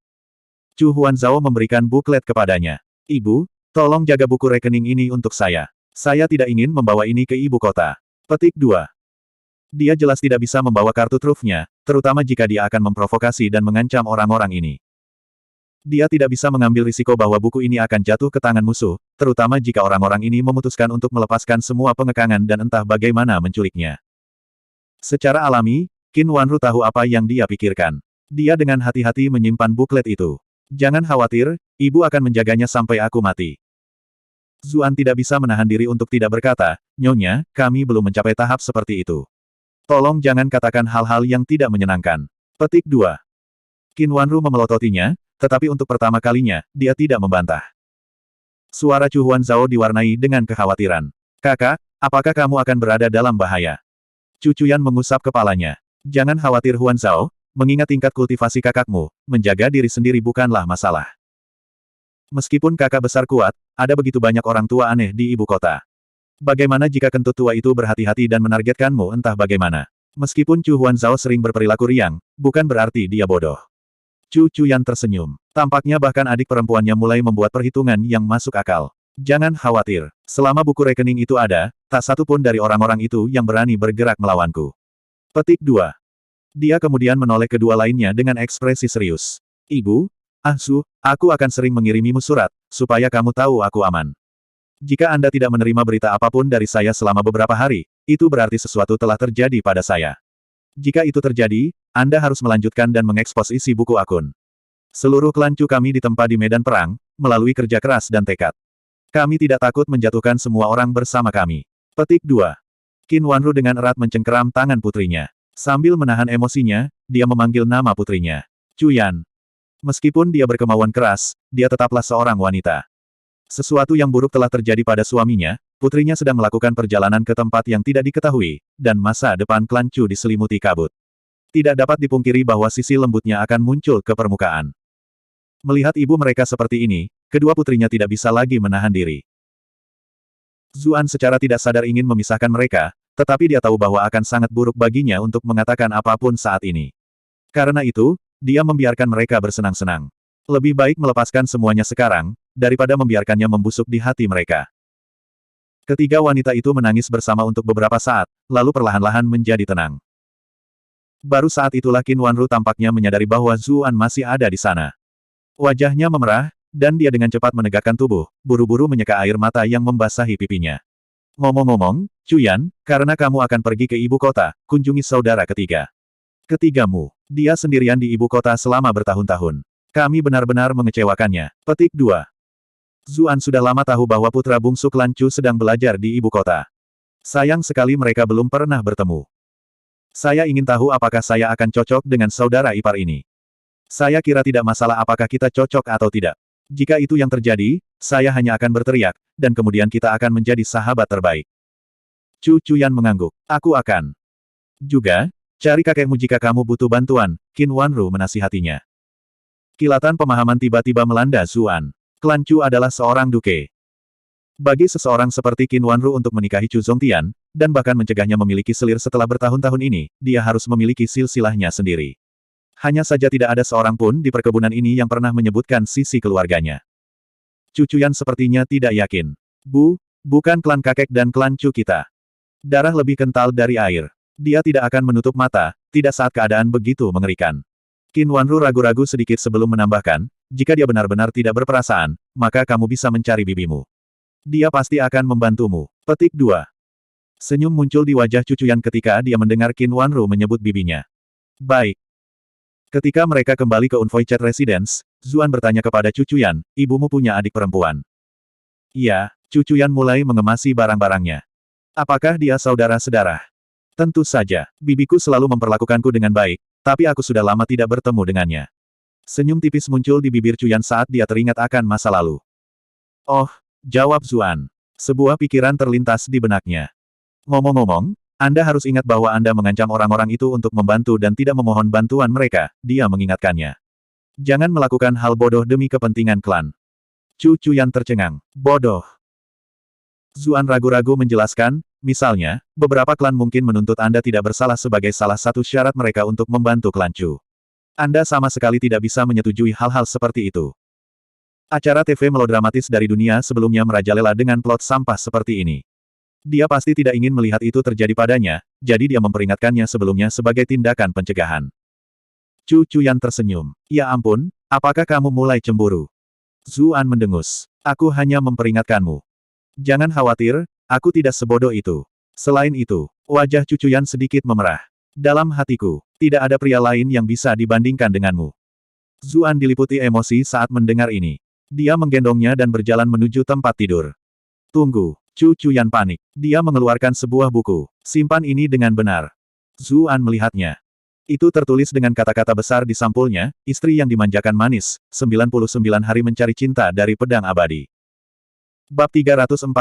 Speaker 1: Chu Huanzhao memberikan buklet kepadanya. Ibu, tolong jaga buku rekening ini untuk saya. Saya tidak ingin membawa ini ke ibu kota. Petik 2. Dia jelas tidak bisa membawa kartu trufnya, terutama jika dia akan memprovokasi dan mengancam orang-orang ini. Dia tidak bisa mengambil risiko bahwa buku ini akan jatuh ke tangan musuh, terutama jika orang-orang ini memutuskan untuk melepaskan semua pengekangan dan entah bagaimana menculiknya. Secara alami, Qin Wanru tahu apa yang dia pikirkan. Dia dengan hati-hati menyimpan buklet itu. Jangan khawatir, ibu akan menjaganya sampai aku mati. Zuan tidak bisa menahan diri untuk tidak berkata, Nyonya, kami belum mencapai tahap seperti itu. Tolong jangan katakan hal-hal yang tidak menyenangkan. Petik 2. Qin Wanru memelototinya, tetapi untuk pertama kalinya, dia tidak membantah. Suara Chu Huanzhao diwarnai dengan kekhawatiran. Kakak, apakah kamu akan berada dalam bahaya? Cucuyan mengusap kepalanya. Jangan khawatir Huanzhao, mengingat tingkat kultivasi kakakmu, menjaga diri sendiri bukanlah masalah. Meskipun kakak besar kuat, ada begitu banyak orang tua aneh di ibu kota. Bagaimana jika kentut tua itu berhati-hati dan menargetkanmu entah bagaimana? Meskipun Chu Huanzhao sering berperilaku riang, bukan berarti dia bodoh. Cucuyan tersenyum. Tampaknya bahkan adik perempuannya mulai membuat perhitungan yang masuk akal. Jangan khawatir. Selama buku rekening itu ada, tak satu pun dari orang-orang itu yang berani bergerak melawanku. Petik 2. Dia kemudian menoleh kedua lainnya dengan ekspresi serius. Ibu, Ah Su, aku akan sering mengirimimu surat, supaya kamu tahu aku aman. Jika Anda tidak menerima berita apapun dari saya selama beberapa hari, itu berarti sesuatu telah terjadi pada saya. Jika itu terjadi, Anda harus melanjutkan dan mengekspos isi buku akun. Seluruh klan Chu kami ditempa di medan perang, melalui kerja keras dan tekad. Kami tidak takut menjatuhkan semua orang bersama kami. Petik 2. Qin Wanru dengan erat mencengkeram tangan putrinya. Sambil menahan emosinya, dia memanggil nama putrinya. Cuyan. Meskipun dia berkemauan keras, dia tetaplah seorang wanita. Sesuatu yang buruk telah terjadi pada suaminya, putrinya sedang melakukan perjalanan ke tempat yang tidak diketahui, dan masa depan klan Chu diselimuti kabut. Tidak dapat dipungkiri bahwa sisi lembutnya akan muncul ke permukaan. Melihat ibu mereka seperti ini, kedua putrinya tidak bisa lagi menahan diri. Zuan secara tidak sadar ingin memisahkan mereka, tetapi dia tahu bahwa akan sangat buruk baginya untuk mengatakan apapun saat ini. Karena itu, dia membiarkan mereka bersenang-senang. Lebih baik melepaskan semuanya sekarang, daripada membiarkannya membusuk di hati mereka. Ketiga wanita itu menangis bersama untuk beberapa saat, lalu perlahan-lahan menjadi tenang. Baru saat itulah Qin Wanru tampaknya menyadari bahwa Zuan masih ada di sana. Wajahnya memerah, dan dia dengan cepat menegakkan tubuh, buru-buru menyeka air mata yang membasahi pipinya. Ngomong-ngomong, Cuyan, karena kamu akan pergi ke ibu kota, kunjungi saudara ketiga. Ketigamu, dia sendirian di ibu kota selama bertahun-tahun. Kami benar-benar mengecewakannya. Petik 2. Zuan sudah lama tahu bahwa putra bungsu klan Chu sedang belajar di ibu kota. Sayang sekali mereka belum pernah bertemu. Saya ingin tahu apakah saya akan cocok dengan saudara ipar ini. Saya kira tidak masalah apakah kita cocok atau tidak. Jika itu yang terjadi, saya hanya akan berteriak, dan kemudian kita akan menjadi sahabat terbaik. Chu Cuyan mengangguk. Aku akan juga cari kakekmu jika kamu butuh bantuan, Qin Wanru menasihatinya. Kilatan pemahaman tiba-tiba melanda Zuan. Klan Chu adalah seorang duke. Bagi seseorang seperti Qin Wanru untuk menikahi Chu Zongtian, dan bahkan mencegahnya memiliki selir setelah bertahun-tahun ini, dia harus memiliki silsilahnya sendiri. Hanya saja tidak ada seorang pun di perkebunan ini yang pernah menyebutkan sisi keluarganya. Chu Cuyan sepertinya tidak yakin. Bukan klan kakek dan klan Chu kita. Darah lebih kental dari air. Dia tidak akan menutup mata, tidak saat keadaan begitu mengerikan. Qin Wanru ragu-ragu sedikit sebelum menambahkan, jika dia benar-benar tidak berperasaan, maka kamu bisa mencari bibimu. Dia pasti akan membantumu. Petik 2. Senyum muncul di wajah Chu Cuyan ketika dia mendengar Qin Wanru menyebut bibinya. Baik. Ketika mereka kembali ke Unvoy Chat Residence, Zuan bertanya kepada Chu Cuyan, ibumu punya adik perempuan? Iya, Chu Cuyan mulai mengemasi barang-barangnya. Apakah dia saudara sedarah? Tentu saja, bibiku selalu memperlakukanku dengan baik, tapi aku sudah lama tidak bertemu dengannya. Senyum tipis muncul di bibir Cuyan saat dia teringat akan masa lalu. Oh, jawab Zuan. Sebuah pikiran terlintas di benaknya. Ngomong-ngomong, Anda harus ingat bahwa Anda mengancam orang-orang itu untuk membantu dan tidak memohon bantuan mereka, dia mengingatkannya. Jangan melakukan hal bodoh demi kepentingan klan. Chu Cuyan tercengang. Bodoh. Zuan ragu-ragu menjelaskan, misalnya, beberapa klan mungkin menuntut Anda tidak bersalah sebagai salah satu syarat mereka untuk membantu klan Chu. Anda sama sekali tidak bisa menyetujui hal-hal seperti itu. Acara TV melodramatis dari dunia sebelumnya merajalela dengan plot sampah seperti ini. Dia pasti tidak ingin melihat itu terjadi padanya, jadi dia memperingatkannya sebelumnya sebagai tindakan pencegahan. Chu Cuyan tersenyum. Ya ampun, apakah kamu mulai cemburu? Zuan mendengus. Aku hanya memperingatkanmu. Jangan khawatir, aku tidak sebodoh itu. Selain itu, wajah Chu Cuyan sedikit memerah. Dalam hatiku, tidak ada pria lain yang bisa dibandingkan denganmu. Zuan diliputi emosi saat mendengar ini. Dia menggendongnya dan berjalan menuju tempat tidur. Tunggu. Chu Cuyan panik. Dia mengeluarkan sebuah buku. Simpan ini dengan benar. Zuan melihatnya. Itu tertulis dengan kata-kata besar di sampulnya, istri yang dimanjakan manis, 99 hari mencari cinta dari pedang abadi. Bab 346,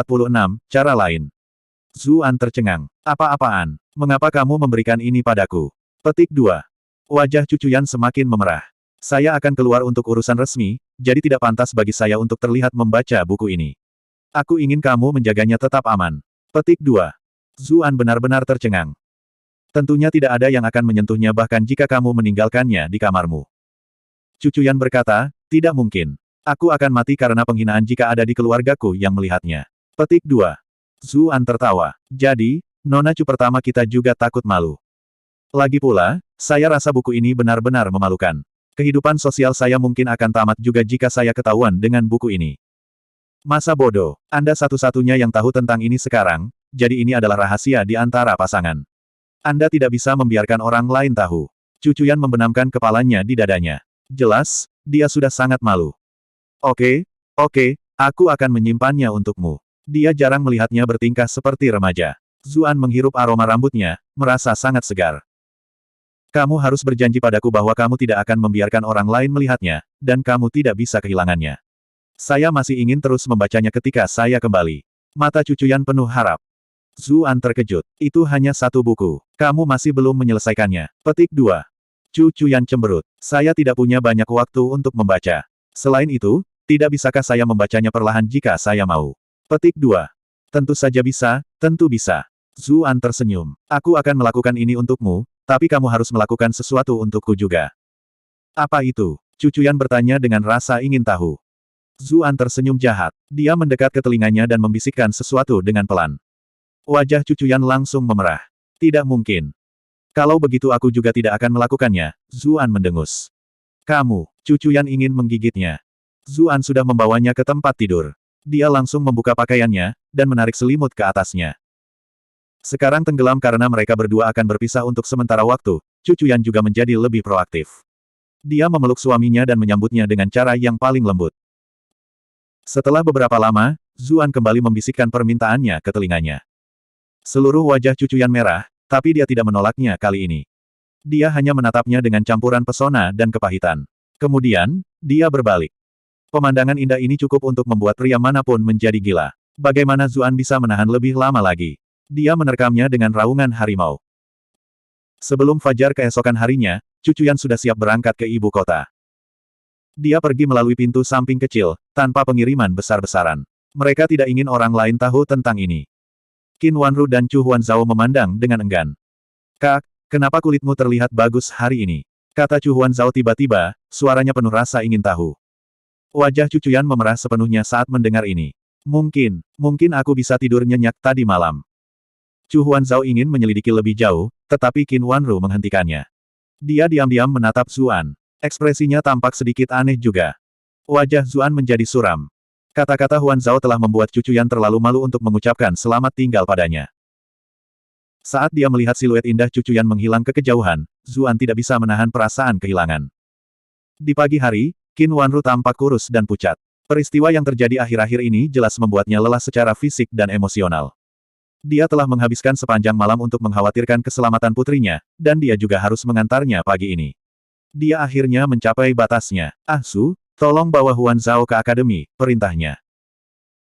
Speaker 1: cara lain. Zuan tercengang. Apa-apaan? Mengapa kamu memberikan ini padaku? Petik 2. Wajah Chu Cuyan semakin memerah. Saya akan keluar untuk urusan resmi, jadi tidak pantas bagi saya untuk terlihat membaca buku ini. Aku ingin kamu menjaganya tetap aman. Petik 2. Zuan benar-benar tercengang. Tentunya tidak ada yang akan menyentuhnya bahkan jika kamu meninggalkannya di kamarmu. Chu Cuyan berkata, tidak mungkin. Aku akan mati karena penghinaan jika ada di keluargaku yang melihatnya. Petik 2. Zuan tertawa. Jadi, Nona Chu pertama kita juga takut malu. Lagi pula, saya rasa buku ini benar-benar memalukan. Kehidupan sosial saya mungkin akan tamat juga jika saya ketahuan dengan buku ini. Masa bodoh, Anda satu-satunya yang tahu tentang ini sekarang, jadi ini adalah rahasia di antara pasangan. Anda tidak bisa membiarkan orang lain tahu. Chu Cuyan membenamkan kepalanya di dadanya. Jelas, dia sudah sangat malu. Oke, aku akan menyimpannya untukmu. Dia jarang melihatnya bertingkah seperti remaja. Zuan menghirup aroma rambutnya, merasa sangat segar. Kamu harus berjanji padaku bahwa kamu tidak akan membiarkan orang lain melihatnya, dan kamu tidak bisa kehilangannya. Saya masih ingin terus membacanya ketika saya kembali. Mata Cucuyan penuh harap. Zuan terkejut. Itu hanya satu buku. Kamu masih belum menyelesaikannya. Petik 2. Cucuyan cemberut. Saya tidak punya banyak waktu untuk membaca. Selain itu, tidak bisakah saya membacanya perlahan jika saya mau? Petik 2. Tentu saja bisa, tentu bisa. Zuan tersenyum. Aku akan melakukan ini untukmu, tapi kamu harus melakukan sesuatu untukku juga. Apa itu? Cucuyan bertanya dengan rasa ingin tahu. Zuan tersenyum jahat. Dia mendekat ke telinganya dan membisikkan sesuatu dengan pelan. Wajah Cucuyan langsung memerah. Tidak mungkin. Kalau begitu aku juga tidak akan melakukannya, Zuan mendengus. Kamu, Cucuyan ingin menggigitnya. Zuan sudah membawanya ke tempat tidur. Dia langsung membuka pakaiannya, dan menarik selimut ke atasnya. Sekarang tenggelam karena mereka berdua akan berpisah untuk sementara waktu, Cucuyan juga menjadi lebih proaktif. Dia memeluk suaminya dan menyambutnya dengan cara yang paling lembut. Setelah beberapa lama, Zuan kembali membisikkan permintaannya ke telinganya. Seluruh wajah Cucuyan merah, tapi dia tidak menolaknya kali ini. Dia hanya menatapnya dengan campuran pesona dan kepahitan. Kemudian, dia berbalik. Pemandangan indah ini cukup untuk membuat pria manapun menjadi gila. Bagaimana Zuan bisa menahan lebih lama lagi? Dia menerkamnya dengan raungan harimau. Sebelum fajar keesokan harinya, Cucuyan sudah siap berangkat ke ibu kota. Dia pergi melalui pintu samping kecil, tanpa pengiriman besar-besaran. Mereka tidak ingin orang lain tahu tentang ini. Qin Wanru dan Chu Huanzhao memandang dengan enggan. Kak, kenapa kulitmu terlihat bagus hari ini? Kata Chu Huanzhao tiba-tiba, suaranya penuh rasa ingin tahu. Wajah Cucuyan memerah sepenuhnya saat mendengar ini. Mungkin aku bisa tidur nyenyak tadi malam. Chu Huanzhao ingin menyelidiki lebih jauh, tetapi Qin Wanru menghentikannya. Dia diam-diam menatap Zuan. Ekspresinya tampak sedikit aneh juga. Wajah Zuan menjadi suram. Kata-kata Huanzhao telah membuat Cucuyan terlalu malu untuk mengucapkan selamat tinggal padanya. Saat dia melihat siluet indah Cucuyan menghilang ke kejauhan, Zuan tidak bisa menahan perasaan kehilangan. Di pagi hari, Qin Wanru tampak kurus dan pucat. Peristiwa yang terjadi akhir-akhir ini jelas membuatnya lelah secara fisik dan emosional. Dia telah menghabiskan sepanjang malam untuk mengkhawatirkan keselamatan putrinya, dan dia juga harus mengantarnya pagi ini. Dia akhirnya mencapai batasnya. Ah Su, tolong bawa Huanzhao ke akademi, perintahnya.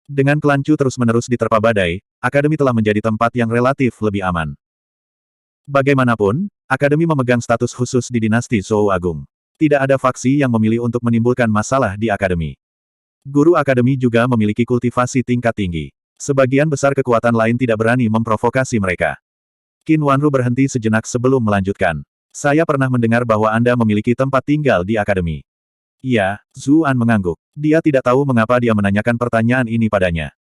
Speaker 1: Dengan kelancu terus-menerus diterpa badai, akademi telah menjadi tempat yang relatif lebih aman. Bagaimanapun, akademi memegang status khusus di dinasti Zhou Agung. Tidak ada faksi yang memilih untuk menimbulkan masalah di akademi. Guru akademi juga memiliki kultivasi tingkat tinggi. Sebagian besar kekuatan lain tidak berani memprovokasi mereka. Qin Wanru berhenti sejenak sebelum melanjutkan. Saya pernah mendengar bahwa Anda memiliki tempat tinggal di akademi. Iya, Zuan mengangguk. Dia tidak tahu mengapa dia menanyakan pertanyaan ini padanya.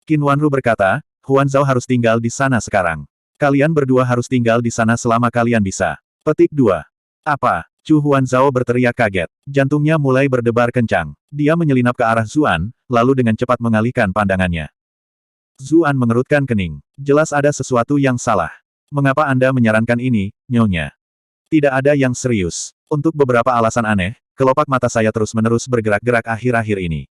Speaker 1: Qin Wanru berkata, Huanzhao harus tinggal di sana sekarang. Kalian berdua harus tinggal di sana selama kalian bisa. Petik 2. Apa? Chu Huanzhao berteriak kaget. Jantungnya mulai berdebar kencang. Dia menyelinap ke arah Zuan, lalu dengan cepat mengalihkan pandangannya. Zuan mengerutkan kening. Jelas ada sesuatu yang salah. Mengapa Anda menyarankan ini, Nyonya? Tidak ada yang serius. Untuk beberapa alasan aneh, kelopak mata saya terus-menerus bergerak-gerak akhir-akhir ini.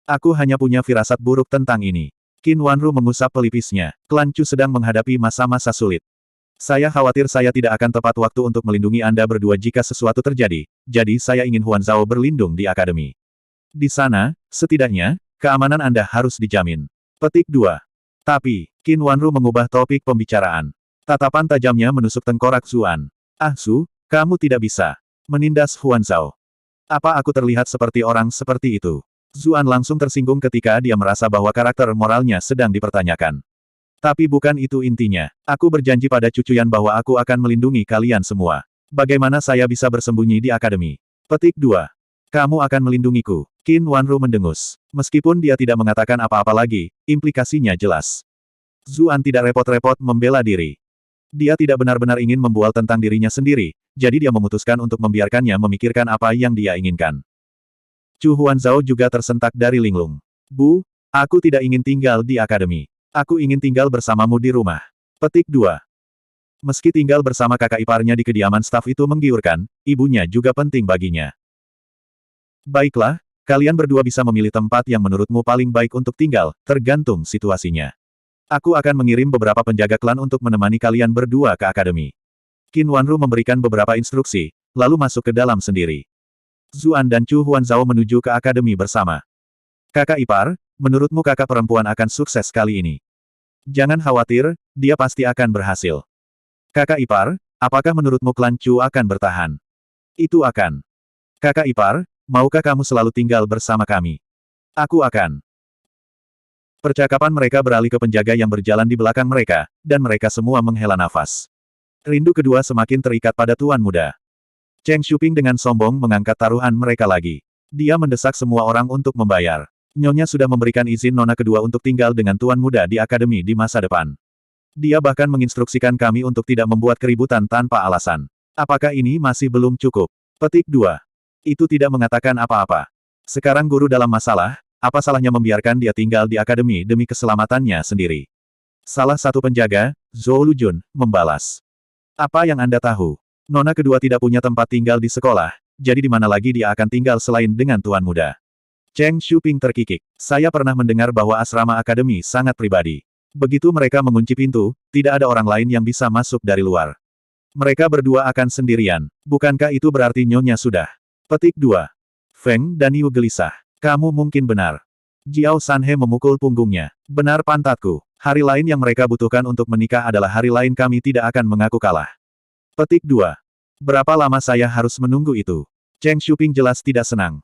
Speaker 1: Aku hanya punya firasat buruk tentang ini. Qin Wanru mengusap pelipisnya. Kelancu sedang menghadapi masa-masa sulit. Saya khawatir saya tidak akan tepat waktu untuk melindungi Anda berdua jika sesuatu terjadi, jadi saya ingin Huanzhao berlindung di akademi. Di sana, setidaknya, keamanan Anda harus dijamin. Petik 2. Tapi, Qin Wanru mengubah topik pembicaraan. Tatapan tajamnya menusuk tengkorak Zuan. Ah Su, kamu tidak bisa menindas Huanzhao. Apa aku terlihat seperti orang seperti itu? Zuan langsung tersinggung ketika dia merasa bahwa karakter moralnya sedang dipertanyakan. Tapi bukan itu intinya. Aku berjanji pada Cucuyan bahwa aku akan melindungi kalian semua. Bagaimana saya bisa bersembunyi di akademi? Petik 2. Kamu akan melindungiku. Qin Wanru mendengus. Meskipun dia tidak mengatakan apa-apa lagi, implikasinya jelas. Zuan tidak repot-repot membela diri. Dia tidak benar-benar ingin membual tentang dirinya sendiri, jadi dia memutuskan untuk membiarkannya memikirkan apa yang dia inginkan. Chu Huanzhao juga tersentak dari linglung. Bu, aku tidak ingin tinggal di akademi. Aku ingin tinggal bersamamu di rumah. Petik 2. Meski tinggal bersama kakak iparnya di kediaman staf itu menggiurkan, ibunya juga penting baginya. Baiklah, kalian berdua bisa memilih tempat yang menurutmu paling baik untuk tinggal, tergantung situasinya. Aku akan mengirim beberapa penjaga klan untuk menemani kalian berdua ke akademi. Qin Wanru memberikan beberapa instruksi, lalu masuk ke dalam sendiri. Zuan dan Chu Huanzhao menuju ke akademi bersama. Kakak ipar, menurutmu kakak perempuan akan sukses kali ini? Jangan khawatir, dia pasti akan berhasil. Kakak ipar, apakah menurutmu klan Chu akan bertahan? Itu akan. Kakak ipar, maukah kamu selalu tinggal bersama kami? Aku akan. Percakapan mereka beralih ke penjaga yang berjalan di belakang mereka, dan mereka semua menghela nafas. Rindu kedua semakin terikat pada tuan muda. Cheng Shuping dengan sombong mengangkat taruhan mereka lagi. Dia mendesak semua orang untuk membayar. Nyonya sudah memberikan izin nona kedua untuk tinggal dengan tuan muda di akademi di masa depan. Dia bahkan menginstruksikan kami untuk tidak membuat keributan tanpa alasan. Apakah ini masih belum cukup? Petik 2. Itu tidak mengatakan apa-apa. Sekarang guru dalam masalah, apa salahnya membiarkan dia tinggal di akademi demi keselamatannya sendiri? Salah satu penjaga, Zhou Lujun, membalas. Apa yang Anda tahu? Nona kedua tidak punya tempat tinggal di sekolah, jadi di mana lagi dia akan tinggal selain dengan tuan muda? Cheng Shuping terkikik. Saya pernah mendengar bahwa asrama akademi sangat pribadi. Begitu mereka mengunci pintu, tidak ada orang lain yang bisa masuk dari luar. Mereka berdua akan sendirian. Bukankah itu berarti nyonya sudah? Petik 2. Feng dan Yu gelisah. Kamu mungkin benar. Jiao Sanhe memukul punggungnya. Benar pantatku. Hari lain yang mereka butuhkan untuk menikah adalah hari lain kami tidak akan mengaku kalah. Petik 2. Berapa lama saya harus menunggu itu? Cheng Shuping jelas tidak senang.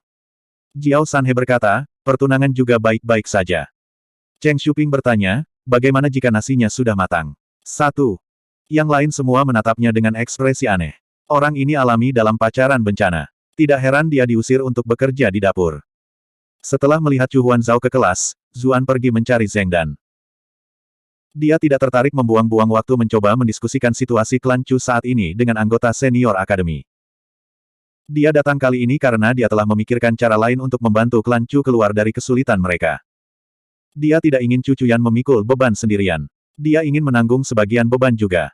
Speaker 1: Jiao Sanhe berkata, pertunangan juga baik-baik saja. Cheng Shuping bertanya, bagaimana jika nasinya sudah matang? 1. Yang lain semua menatapnya dengan ekspresi aneh. Orang ini alami dalam pacaran bencana. Tidak heran dia diusir untuk bekerja di dapur. Setelah melihat Chu Huanzhao ke kelas, Zuan pergi mencari Zheng Dan. Dia tidak tertarik membuang-buang waktu mencoba mendiskusikan situasi klan Chu saat ini dengan anggota senior akademi. Dia datang kali ini karena dia telah memikirkan cara lain untuk membantu klan Chu keluar dari kesulitan mereka. Dia tidak ingin Chu Chuyan memikul beban sendirian. Dia ingin menanggung sebagian beban juga.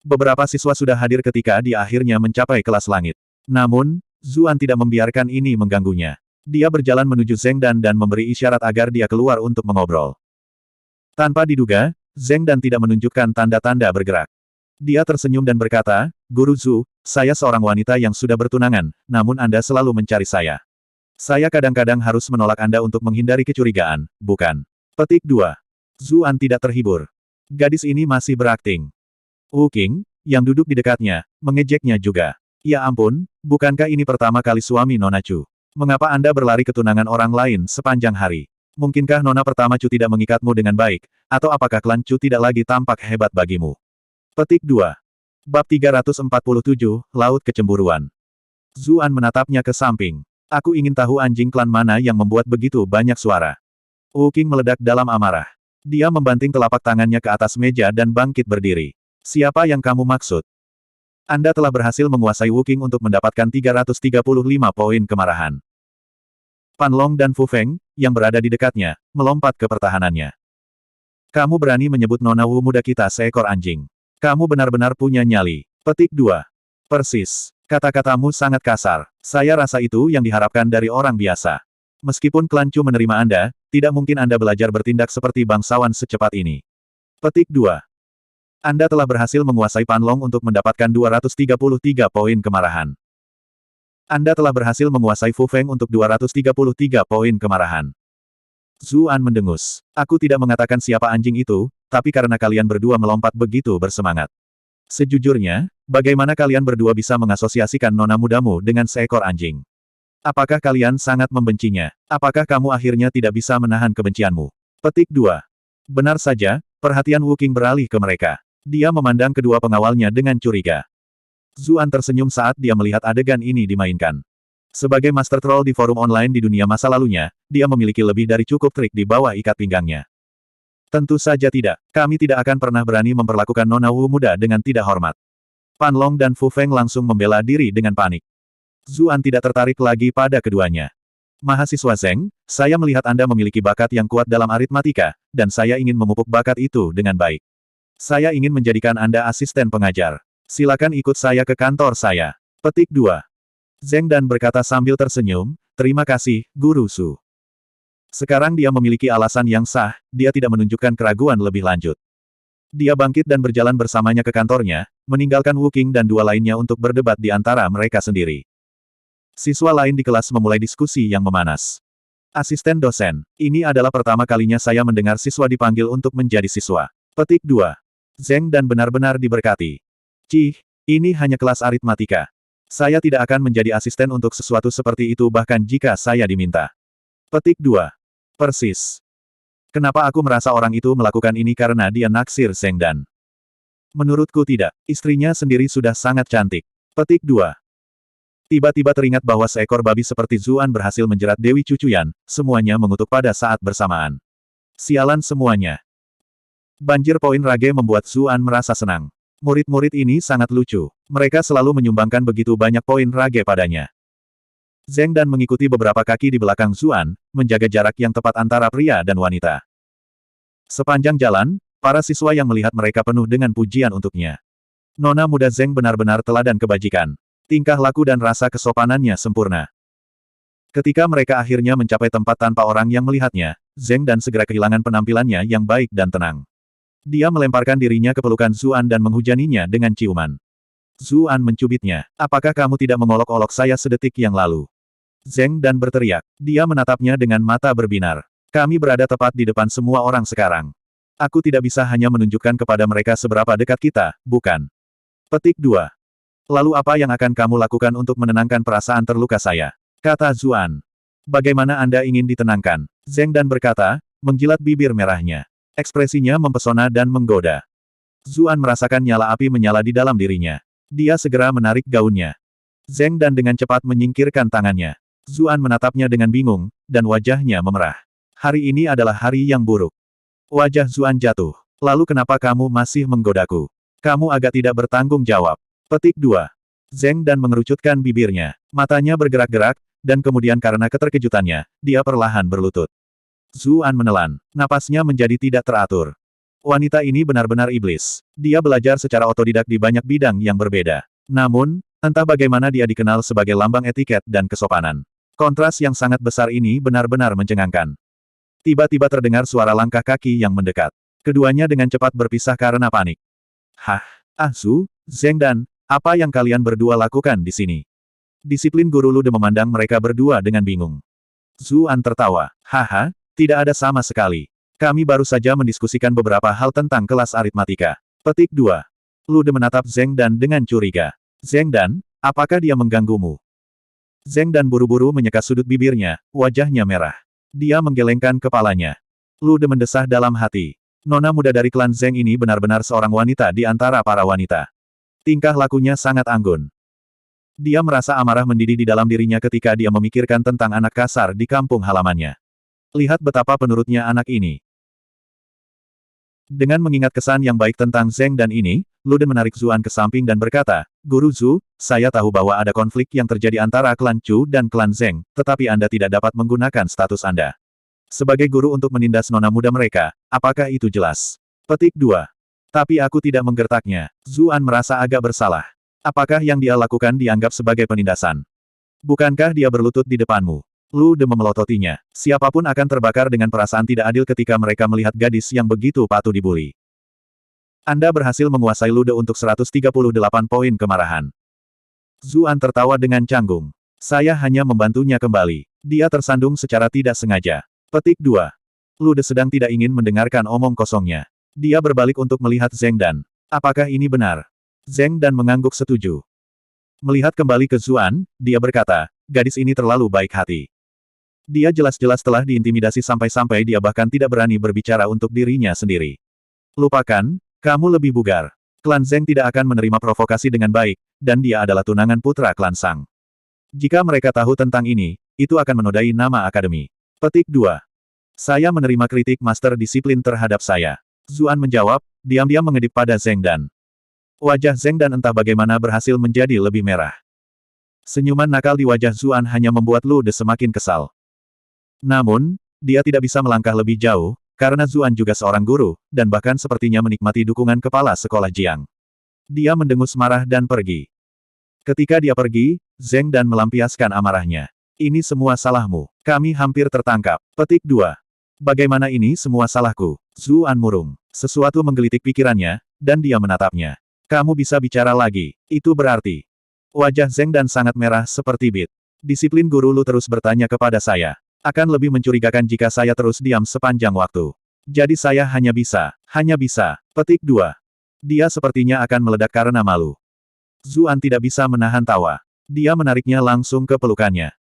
Speaker 1: Beberapa siswa sudah hadir ketika dia akhirnya mencapai kelas langit. Namun, Zuan tidak membiarkan ini mengganggunya. Dia berjalan menuju Zheng Dan dan memberi isyarat agar dia keluar untuk mengobrol. Tanpa diduga, Zheng Dan tidak menunjukkan tanda-tanda bergerak. Dia tersenyum dan berkata, Guru Zhu, saya seorang wanita yang sudah bertunangan, namun Anda selalu mencari saya. Saya kadang-kadang harus menolak Anda untuk menghindari kecurigaan, bukan? Petik 2. Zuan tidak terhibur. Gadis ini masih berakting. Wu Qing, yang duduk di dekatnya, mengejeknya juga. Ya ampun, bukankah ini pertama kali suami Nona Chu? Mengapa Anda berlari ke tunangan orang lain sepanjang hari? Mungkinkah Nona pertama Chu tidak mengikatmu dengan baik, atau apakah klan Chu tidak lagi tampak hebat bagimu? Petik 2. Bab 347, Laut Kecemburuan. Zuan menatapnya ke samping. Aku ingin tahu anjing klan mana yang membuat begitu banyak suara. Wu Qing meledak dalam amarah. Dia membanting telapak tangannya ke atas meja dan bangkit berdiri. Siapa yang kamu maksud? Anda telah berhasil menguasai Wu Qing untuk mendapatkan 335 poin kemarahan. Pan Long dan Fu Feng, yang berada di dekatnya, melompat ke pertahanannya. Kamu berani menyebut Nona Wu muda kita seekor anjing. Kamu benar-benar punya nyali. Petik 2. Persis. Kata-katamu sangat kasar. Saya rasa itu yang diharapkan dari orang biasa. Meskipun klan Chu menerima Anda, tidak mungkin Anda belajar bertindak seperti bangsawan secepat ini. Petik 2. Anda telah berhasil menguasai Pan Long untuk mendapatkan 233 poin kemarahan. Anda telah berhasil menguasai Fu Feng untuk 233 poin kemarahan. Zuan mendengus. Aku tidak mengatakan siapa anjing itu, tapi karena kalian berdua melompat begitu bersemangat. Sejujurnya, bagaimana kalian berdua bisa mengasosiasikan nona mudamu dengan seekor anjing? Apakah kalian sangat membencinya? Apakah kamu akhirnya tidak bisa menahan kebencianmu? Petik 2. Benar saja, perhatian Wu Qing beralih ke mereka. Dia memandang kedua pengawalnya dengan curiga. Zuan tersenyum saat dia melihat adegan ini dimainkan. Sebagai Master Troll di forum online di dunia masa lalunya, dia memiliki lebih dari cukup trik di bawah ikat pinggangnya. Tentu saja tidak. Kami tidak akan pernah berani memperlakukan Nona Wu muda dengan tidak hormat. Pan Long dan Fu Feng langsung membela diri dengan panik. Zuan tidak tertarik lagi pada keduanya. Mahasiswa Zheng, saya melihat Anda memiliki bakat yang kuat dalam aritmatika, dan saya ingin memupuk bakat itu dengan baik. Saya ingin menjadikan Anda asisten pengajar. Silakan ikut saya ke kantor saya. Petik 2. Zheng Dan berkata sambil tersenyum, terima kasih, Guru Su. Sekarang dia memiliki alasan yang sah, dia tidak menunjukkan keraguan lebih lanjut. Dia bangkit dan berjalan bersamanya ke kantornya, meninggalkan Wu Qing dan dua lainnya untuk berdebat di antara mereka sendiri. Siswa lain di kelas memulai diskusi yang memanas. Asisten dosen. Ini adalah pertama kalinya saya mendengar siswa dipanggil untuk menjadi siswa. Petik 2. Zeng Dan benar-benar diberkati. Cih, ini hanya kelas aritmatika. Saya tidak akan menjadi asisten untuk sesuatu seperti itu bahkan jika saya diminta. Petik 2. Persis. Kenapa aku merasa orang itu melakukan ini karena dia naksir Zeng Dan? Menurutku tidak. Istrinya sendiri sudah sangat cantik. Petik 2. Tiba-tiba teringat bahwa seekor babi seperti Zuan berhasil menjerat Dewi Cucuyan, semuanya mengutuk pada saat bersamaan. Sialan semuanya. Banjir poin rage membuat Zuan merasa senang. Murid-murid ini sangat lucu. Mereka selalu menyumbangkan begitu banyak poin rage padanya. Zeng Dan mengikuti beberapa kaki di belakang Zuan, menjaga jarak yang tepat antara pria dan wanita. Sepanjang jalan, para siswa yang melihat mereka penuh dengan pujian untuknya. Nona muda Zeng benar-benar teladan kebajikan. Tingkah laku dan rasa kesopanannya sempurna. Ketika mereka akhirnya mencapai tempat tanpa orang yang melihatnya, Zeng Dan segera kehilangan penampilannya yang baik dan tenang. Dia melemparkan dirinya ke pelukan Zuan dan menghujaninya dengan ciuman. Zuan mencubitnya. Apakah kamu tidak mengolok-olok saya sedetik yang lalu? Zeng Dan berteriak. Dia menatapnya dengan mata berbinar. Kami berada tepat di depan semua orang sekarang. Aku tidak bisa hanya menunjukkan kepada mereka seberapa dekat kita, bukan? Petik 2. Lalu apa yang akan kamu lakukan untuk menenangkan perasaan terluka saya? Kata Zuan. Bagaimana Anda ingin ditenangkan? Zeng Dan berkata, menjilat bibir merahnya. Ekspresinya mempesona dan menggoda. Zuan merasakan nyala api menyala di dalam dirinya. Dia segera menarik gaunnya. Zeng Dan dengan cepat menyingkirkan tangannya. Zuan menatapnya dengan bingung, dan wajahnya memerah. Hari ini adalah hari yang buruk. Wajah Zuan jatuh. Lalu kenapa kamu masih menggodaku? Kamu agak tidak bertanggung jawab. Petik 2. Zeng Dan mengerucutkan bibirnya. Matanya bergerak-gerak, dan kemudian karena keterkejutannya, dia perlahan berlutut. Zuan menelan. Napasnya menjadi tidak teratur. Wanita ini benar-benar iblis. Dia belajar secara otodidak di banyak bidang yang berbeda. Namun, entah bagaimana dia dikenal sebagai lambang etiket dan kesopanan. Kontras yang sangat besar ini benar-benar mencengangkan. Tiba-tiba terdengar suara langkah kaki yang mendekat. Keduanya dengan cepat berpisah karena panik. Hah? Zu, Zeng Dan, apa yang kalian berdua lakukan di sini? Disiplin Guru Lude memandang mereka berdua dengan bingung. Zuan tertawa. Haha, tidak ada sama sekali. Kami baru saja mendiskusikan beberapa hal tentang kelas aritmatika. Petik 2. Lude menatap Zeng Dan dengan curiga. Zeng Dan, apakah dia mengganggumu? Zeng Dan buru-buru menyeka sudut bibirnya, wajahnya merah. Dia menggelengkan kepalanya. Lude mendesah dalam hati. Nona muda dari klan Zeng ini benar-benar seorang wanita di antara para wanita. Tingkah lakunya sangat anggun. Dia merasa amarah mendidih di dalam dirinya ketika dia memikirkan tentang anak kasar di kampung halamannya. Lihat betapa penurutnya anak ini. Dengan mengingat kesan yang baik tentang Zeng Dan ini, Lude menarik Zuan ke samping dan berkata, Guru Zu, saya tahu bahwa ada konflik yang terjadi antara klan Chu dan klan Zeng, tetapi Anda tidak dapat menggunakan status Anda sebagai guru untuk menindas nona muda mereka, apakah itu jelas? Petik 2. Tapi aku tidak menggertaknya. Zuan merasa agak bersalah. Apakah yang dia lakukan dianggap sebagai penindasan? Bukankah dia berlutut di depanmu? Lude memelototinya. Siapapun akan terbakar dengan perasaan tidak adil ketika mereka melihat gadis yang begitu patuh dibuli. Anda berhasil menguasai Lude untuk 138 poin kemarahan. Zuan tertawa dengan canggung. Saya hanya membantunya kembali. Dia tersandung secara tidak sengaja. Petik 2. Lude sedang tidak ingin mendengarkan omong kosongnya. Dia berbalik untuk melihat Zeng Dan. Apakah ini benar? Zeng Dan mengangguk setuju. Melihat kembali ke Zuan, dia berkata, gadis ini terlalu baik hati. Dia jelas-jelas telah diintimidasi sampai-sampai dia bahkan tidak berani berbicara untuk dirinya sendiri. Lupakan, kamu lebih bugar. Klan Zeng tidak akan menerima provokasi dengan baik, dan dia adalah tunangan putra klan Sang. Jika mereka tahu tentang ini, itu akan menodai nama akademi. Petik 2. Saya menerima kritik master disiplin terhadap saya. Zuan menjawab, diam-diam mengedip pada Zeng Dan. Wajah Zeng Dan entah bagaimana berhasil menjadi lebih merah. Senyuman nakal di wajah Zuan hanya membuat Lude semakin kesal. Namun, dia tidak bisa melangkah lebih jauh, karena Zuan juga seorang guru, dan bahkan sepertinya menikmati dukungan kepala sekolah Jiang. Dia mendengus marah dan pergi. Ketika dia pergi, Zeng Dan melampiaskan amarahnya. Ini semua salahmu. Kami hampir tertangkap. Petik 2. Bagaimana ini semua salahku? Zuan murung. Sesuatu menggelitik pikirannya, dan dia menatapnya. Kamu bisa bicara lagi. Itu berarti. Wajah Zeng Dan sangat merah seperti bit. Disiplin Guru Lu terus bertanya kepada saya. Akan lebih mencurigakan jika saya terus diam sepanjang waktu. Jadi saya hanya bisa. Petik 2. Dia sepertinya akan meledak karena malu. Zuan tidak bisa menahan tawa. Dia menariknya langsung ke pelukannya.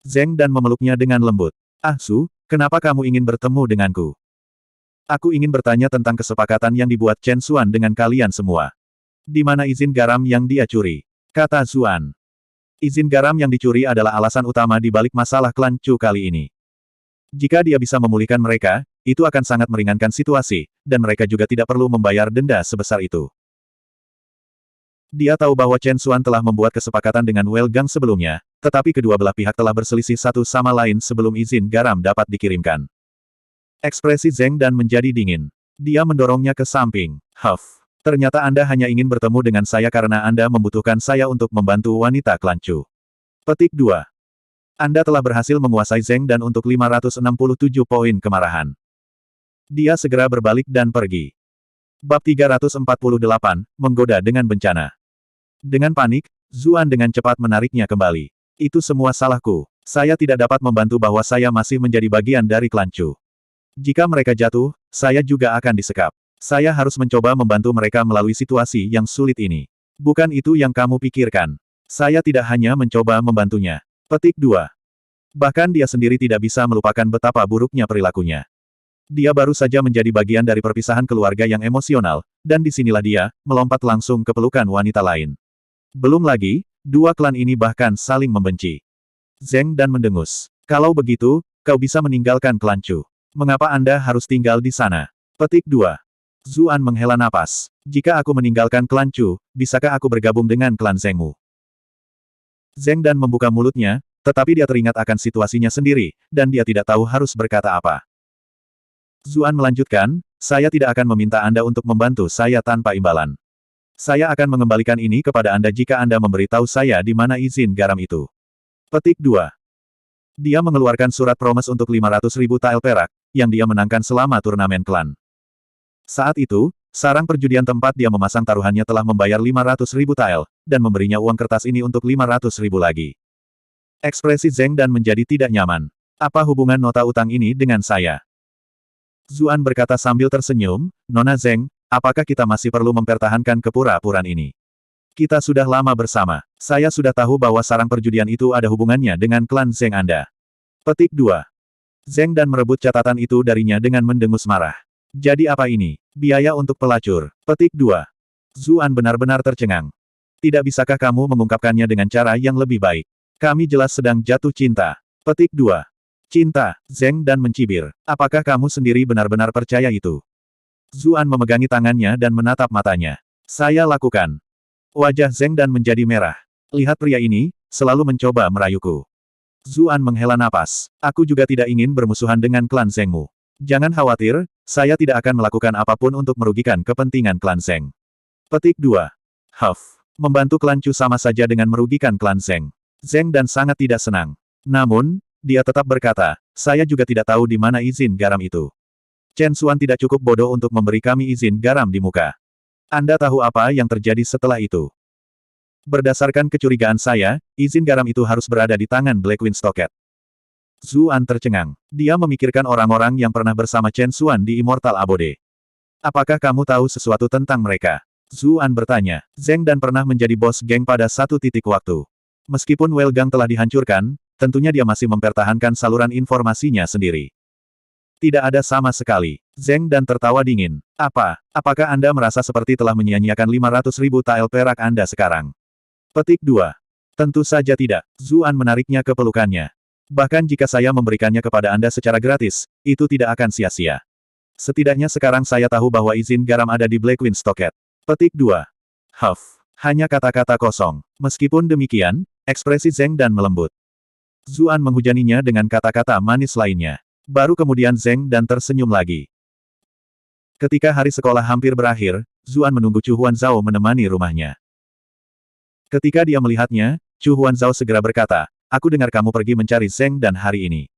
Speaker 1: Zeng dan memeluknya dengan lembut. Ah Su, kenapa kamu ingin bertemu denganku? Aku ingin bertanya tentang kesepakatan yang dibuat Chen Xuan dengan kalian semua. Di mana izin garam yang dia curi? Kata Zuan. Izin garam yang dicuri adalah alasan utama di balik masalah klan Chu kali ini. Jika dia bisa memulihkan mereka, itu akan sangat meringankan situasi, dan mereka juga tidak perlu membayar denda sebesar itu. Dia tahu bahwa Chen Xuan telah membuat kesepakatan dengan Welgang sebelumnya, tetapi kedua belah pihak telah berselisih satu sama lain sebelum izin garam dapat dikirimkan. Ekspresi Zeng Dan menjadi dingin. Dia mendorongnya ke samping. Huff. Ternyata Anda hanya ingin bertemu dengan saya karena Anda membutuhkan saya untuk membantu wanita klan Chu. Petik 2. Anda telah berhasil menguasai Zeng Dan untuk 567 poin kemarahan. Dia segera berbalik dan pergi. Bab 348, Menggoda dengan Bencana. Dengan panik, Zuan dengan cepat menariknya kembali. Itu semua salahku. Saya tidak dapat membantu bahwa saya masih menjadi bagian dari klan Chu. Jika mereka jatuh, saya juga akan disekap. Saya harus mencoba membantu mereka melalui situasi yang sulit ini. Bukan itu yang kamu pikirkan. Saya tidak hanya mencoba membantunya. Petik 2. Bahkan dia sendiri tidak bisa melupakan betapa buruknya perilakunya. Dia baru saja menjadi bagian dari perpisahan keluarga yang emosional, dan disinilah dia, melompat langsung ke pelukan wanita lain. Belum lagi, dua klan ini bahkan saling membenci. Zeng Dan mendengus. Kalau begitu, kau bisa meninggalkan klan Chu. Mengapa Anda harus tinggal di sana? Petik 2. Zuan menghela napas. Jika aku meninggalkan klan Chu, bisakah aku bergabung dengan klan Zengmu? Zeng Dan membuka mulutnya, tetapi dia teringat akan situasinya sendiri, dan dia tidak tahu harus berkata apa. Zuan melanjutkan, saya tidak akan meminta Anda untuk membantu saya tanpa imbalan. Saya akan mengembalikan ini kepada Anda jika Anda memberitahu saya di mana izin garam itu. Petik 2. Dia mengeluarkan surat promes untuk 500.000 tael perak, yang dia menangkan selama turnamen klan. Saat itu, sarang perjudian tempat dia memasang taruhannya telah membayar 500.000 tael, dan memberinya uang kertas ini untuk 500.000 lagi. Ekspresi Zeng Dan menjadi tidak nyaman. Apa hubungan nota utang ini dengan saya? Zuan berkata sambil tersenyum, Nona Zeng, apakah kita masih perlu mempertahankan kepura-puraan ini? Kita sudah lama bersama. Saya sudah tahu bahwa sarang perjudian itu ada hubungannya dengan klan Zeng Anda. Petik 2. Zeng Dan merebut catatan itu darinya dengan mendengus marah. Jadi apa ini? Biaya untuk pelacur. Petik 2. Zuan benar-benar tercengang. Tidak bisakah kamu mengungkapkannya dengan cara yang lebih baik? Kami jelas sedang jatuh cinta. Petik 2. Cinta, Zeng Dan mencibir. Apakah kamu sendiri benar-benar percaya itu? Zuan memegangi tangannya dan menatap matanya. Saya lakukan. Wajah Zeng Dan menjadi merah. Lihat pria ini, selalu mencoba merayuku. Zuan menghela napas. Aku juga tidak ingin bermusuhan dengan klan Zengmu. Jangan khawatir, saya tidak akan melakukan apapun untuk merugikan kepentingan klan Zeng. Petik 2. Huff. Membantu klan Chu sama saja dengan merugikan klan Zeng. Zeng Dan sangat tidak senang. Namun, dia tetap berkata, saya juga tidak tahu di mana izin garam itu. Chen Xuan tidak cukup bodoh untuk memberi kami izin garam di muka. Anda tahu apa yang terjadi setelah itu? Berdasarkan kecurigaan saya, izin garam itu harus berada di tangan Blackwing Stocket. Zuan tercengang. Dia memikirkan orang-orang yang pernah bersama Chen Xuan di Immortal Abode. Apakah kamu tahu sesuatu tentang mereka? Zuan bertanya. Zeng Dan pernah menjadi bos geng pada satu titik waktu. Meskipun Welgang telah dihancurkan, tentunya dia masih mempertahankan saluran informasinya sendiri. Tidak ada sama sekali. Zeng Dan tertawa dingin. Apakah Anda merasa seperti telah menyia-nyiakan 500.000 tael perak Anda sekarang? Petik 2. Tentu saja tidak. Zuan menariknya ke pelukannya. Bahkan jika saya memberikannya kepada Anda secara gratis, itu tidak akan sia-sia. Setidaknya sekarang saya tahu bahwa izin garam ada di Blackwing Stocket. Petik 2. Huff. Hanya kata-kata kosong. Meskipun demikian, ekspresi Zeng Dan melembut. Zuan menghujaninya dengan kata-kata manis lainnya. Baru kemudian Zeng Dan tersenyum lagi. Ketika hari sekolah hampir berakhir, Zuan menunggu Chu Huanzhao menemani rumahnya. Ketika dia melihatnya, Chu Huanzhao segera berkata, aku dengar kamu pergi mencari Zeng Dan hari ini.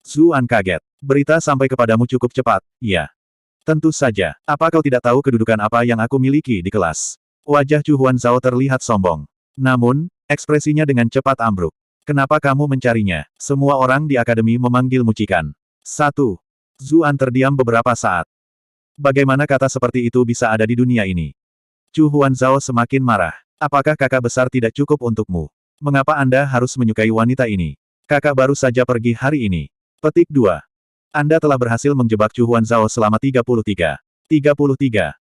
Speaker 1: Zuan kaget. Berita sampai kepadamu cukup cepat, ya. Tentu saja. Apa kau tidak tahu kedudukan apa yang aku miliki di kelas? Wajah Chu Huanzhao terlihat sombong. Namun, ekspresinya dengan cepat ambruk. Kenapa kamu mencarinya? Semua orang di akademi memanggil Mucikan. 1. Zuan terdiam beberapa saat. Bagaimana kata seperti itu bisa ada di dunia ini? Chu Huanzhao semakin marah. Apakah kakak besar tidak cukup untukmu? Mengapa Anda harus menyukai wanita ini? Kakak baru saja pergi hari ini. Petik 2. Anda telah berhasil menjebak Chu Huanzhao selama 33. 33.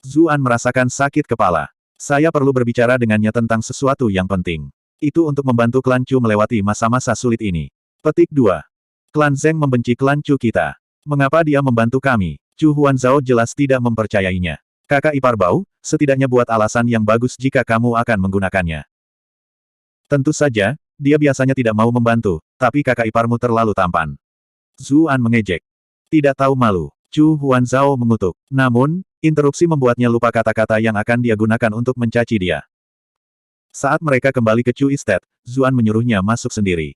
Speaker 1: Zuan merasakan sakit kepala. Saya perlu berbicara dengannya tentang sesuatu yang penting. Itu untuk membantu klan Chu melewati masa-masa sulit ini. Petik 2. Klan Zeng membenci klan Chu kita. Mengapa dia membantu kami? Chu Huanzhao jelas tidak mempercayainya. Kakak ipar Bau, setidaknya buat alasan yang bagus jika kamu akan menggunakannya. Tentu saja, dia biasanya tidak mau membantu, tapi kakak iparmu terlalu tampan. Zuan mengejek. Tidak tahu malu. Chu Huanzhao mengutuk. Namun, interupsi membuatnya lupa kata-kata yang akan dia gunakan untuk mencaci dia. Saat mereka kembali ke Chu Estate, Zuan menyuruhnya masuk sendiri.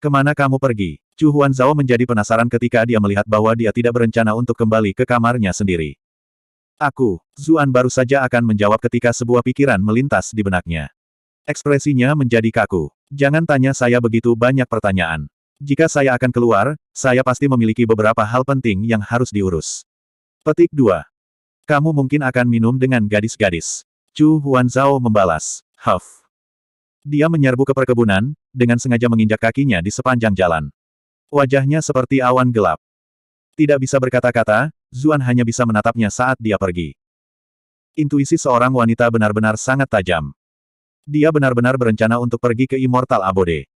Speaker 1: Kemana kamu pergi? Chu Huanzhao menjadi penasaran ketika dia melihat bahwa dia tidak berencana untuk kembali ke kamarnya sendiri. Zuan baru saja akan menjawab ketika sebuah pikiran melintas di benaknya. Ekspresinya menjadi kaku. Jangan tanya saya begitu banyak pertanyaan. Jika saya akan keluar, saya pasti memiliki beberapa hal penting yang harus diurus. Petik 2. Kamu mungkin akan minum dengan gadis-gadis. Chu Huanzhao membalas. Huff. Dia menyerbu ke perkebunan, dengan sengaja menginjak kakinya di sepanjang jalan. Wajahnya seperti awan gelap. Tidak bisa berkata-kata, Zuan hanya bisa menatapnya saat dia pergi. Intuisi seorang wanita benar-benar sangat tajam. Dia benar-benar berencana untuk pergi ke Immortal Abode.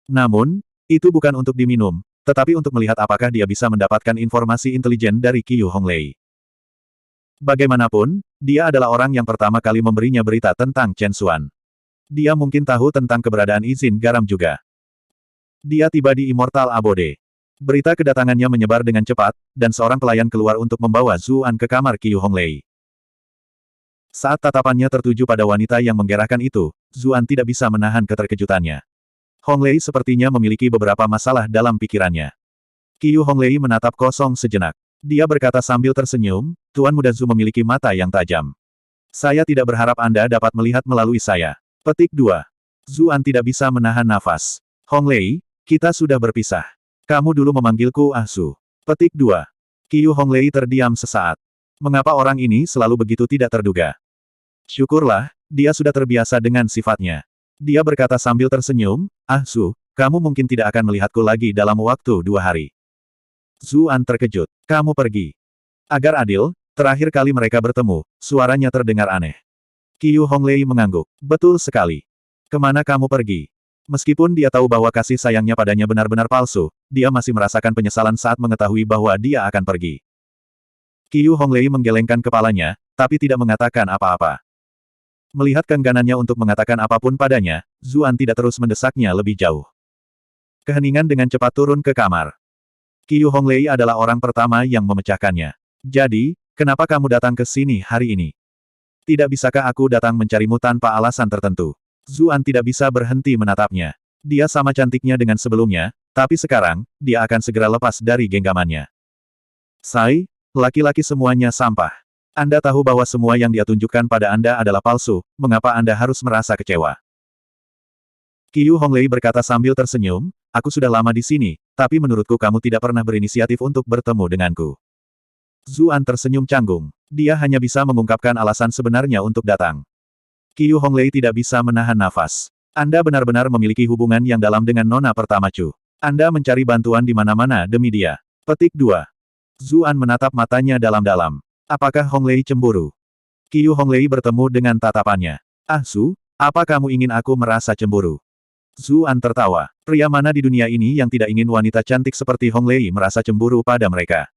Speaker 1: Namun, itu bukan untuk diminum, tetapi untuk melihat apakah dia bisa mendapatkan informasi intelijen dari Qiyu Honglei. Bagaimanapun, dia adalah orang yang pertama kali memberinya berita tentang Chen Xuan. Dia mungkin tahu tentang keberadaan izin garam juga. Dia tiba di Immortal Abode. Berita kedatangannya menyebar dengan cepat, dan seorang pelayan keluar untuk membawa Zuan ke kamar Qiyu Honglei. Saat tatapannya tertuju pada wanita yang menggerakkan itu, Zuan tidak bisa menahan keterkejutannya. Honglei sepertinya memiliki beberapa masalah dalam pikirannya. Qiyu Honglei menatap kosong sejenak. Dia berkata sambil tersenyum, Tuan Muda Zu memiliki mata yang tajam. Saya tidak berharap Anda dapat melihat melalui saya. Petik 2. Zuan tidak bisa menahan nafas. Honglei, kita sudah berpisah. Kamu dulu memanggilku Ah Su. Petik 2. Qiyu Honglei terdiam sesaat. Mengapa orang ini selalu begitu tidak terduga? Syukurlah, dia sudah terbiasa dengan sifatnya. Dia berkata sambil tersenyum, Ah Su, kamu mungkin tidak akan melihatku lagi dalam waktu 2 hari. Zuan terkejut. Kamu pergi. Agar adil, terakhir kali mereka bertemu, suaranya terdengar aneh. Qiyu Honglei mengangguk. Betul sekali. Kemana kamu pergi? Meskipun dia tahu bahwa kasih sayangnya padanya benar-benar palsu, dia masih merasakan penyesalan saat mengetahui bahwa dia akan pergi. Qiyu Honglei menggelengkan kepalanya, tapi tidak mengatakan apa-apa. Melihat keengganannya untuk mengatakan apapun padanya, Zuan tidak terus mendesaknya lebih jauh. Keheningan dengan cepat turun ke kamar. Qiyu Honglei adalah orang pertama yang memecahkannya. Jadi, kenapa kamu datang ke sini hari ini? Tidak bisakah aku datang mencarimu tanpa alasan tertentu? Zuan tidak bisa berhenti menatapnya. Dia sama cantiknya dengan sebelumnya, tapi sekarang, dia akan segera lepas dari genggamannya. Sai, laki-laki semuanya sampah. Anda tahu bahwa semua yang dia tunjukkan pada Anda adalah palsu, mengapa Anda harus merasa kecewa? Qiyu Honglei berkata sambil tersenyum, aku sudah lama di sini, tapi menurutku kamu tidak pernah berinisiatif untuk bertemu denganku. Zuan tersenyum canggung. Dia hanya bisa mengungkapkan alasan sebenarnya untuk datang. Qiyu Honglei tidak bisa menahan nafas. Anda benar-benar memiliki hubungan yang dalam dengan nona pertama Chu. Anda mencari bantuan di mana-mana demi dia. Petik 2. Zuan menatap matanya dalam-dalam. Apakah Honglei cemburu? Qiyu Honglei bertemu dengan tatapannya. Ah Su, apa kamu ingin aku merasa cemburu? Zuan tertawa. Pria mana di dunia ini yang tidak ingin wanita cantik seperti Honglei merasa cemburu pada mereka?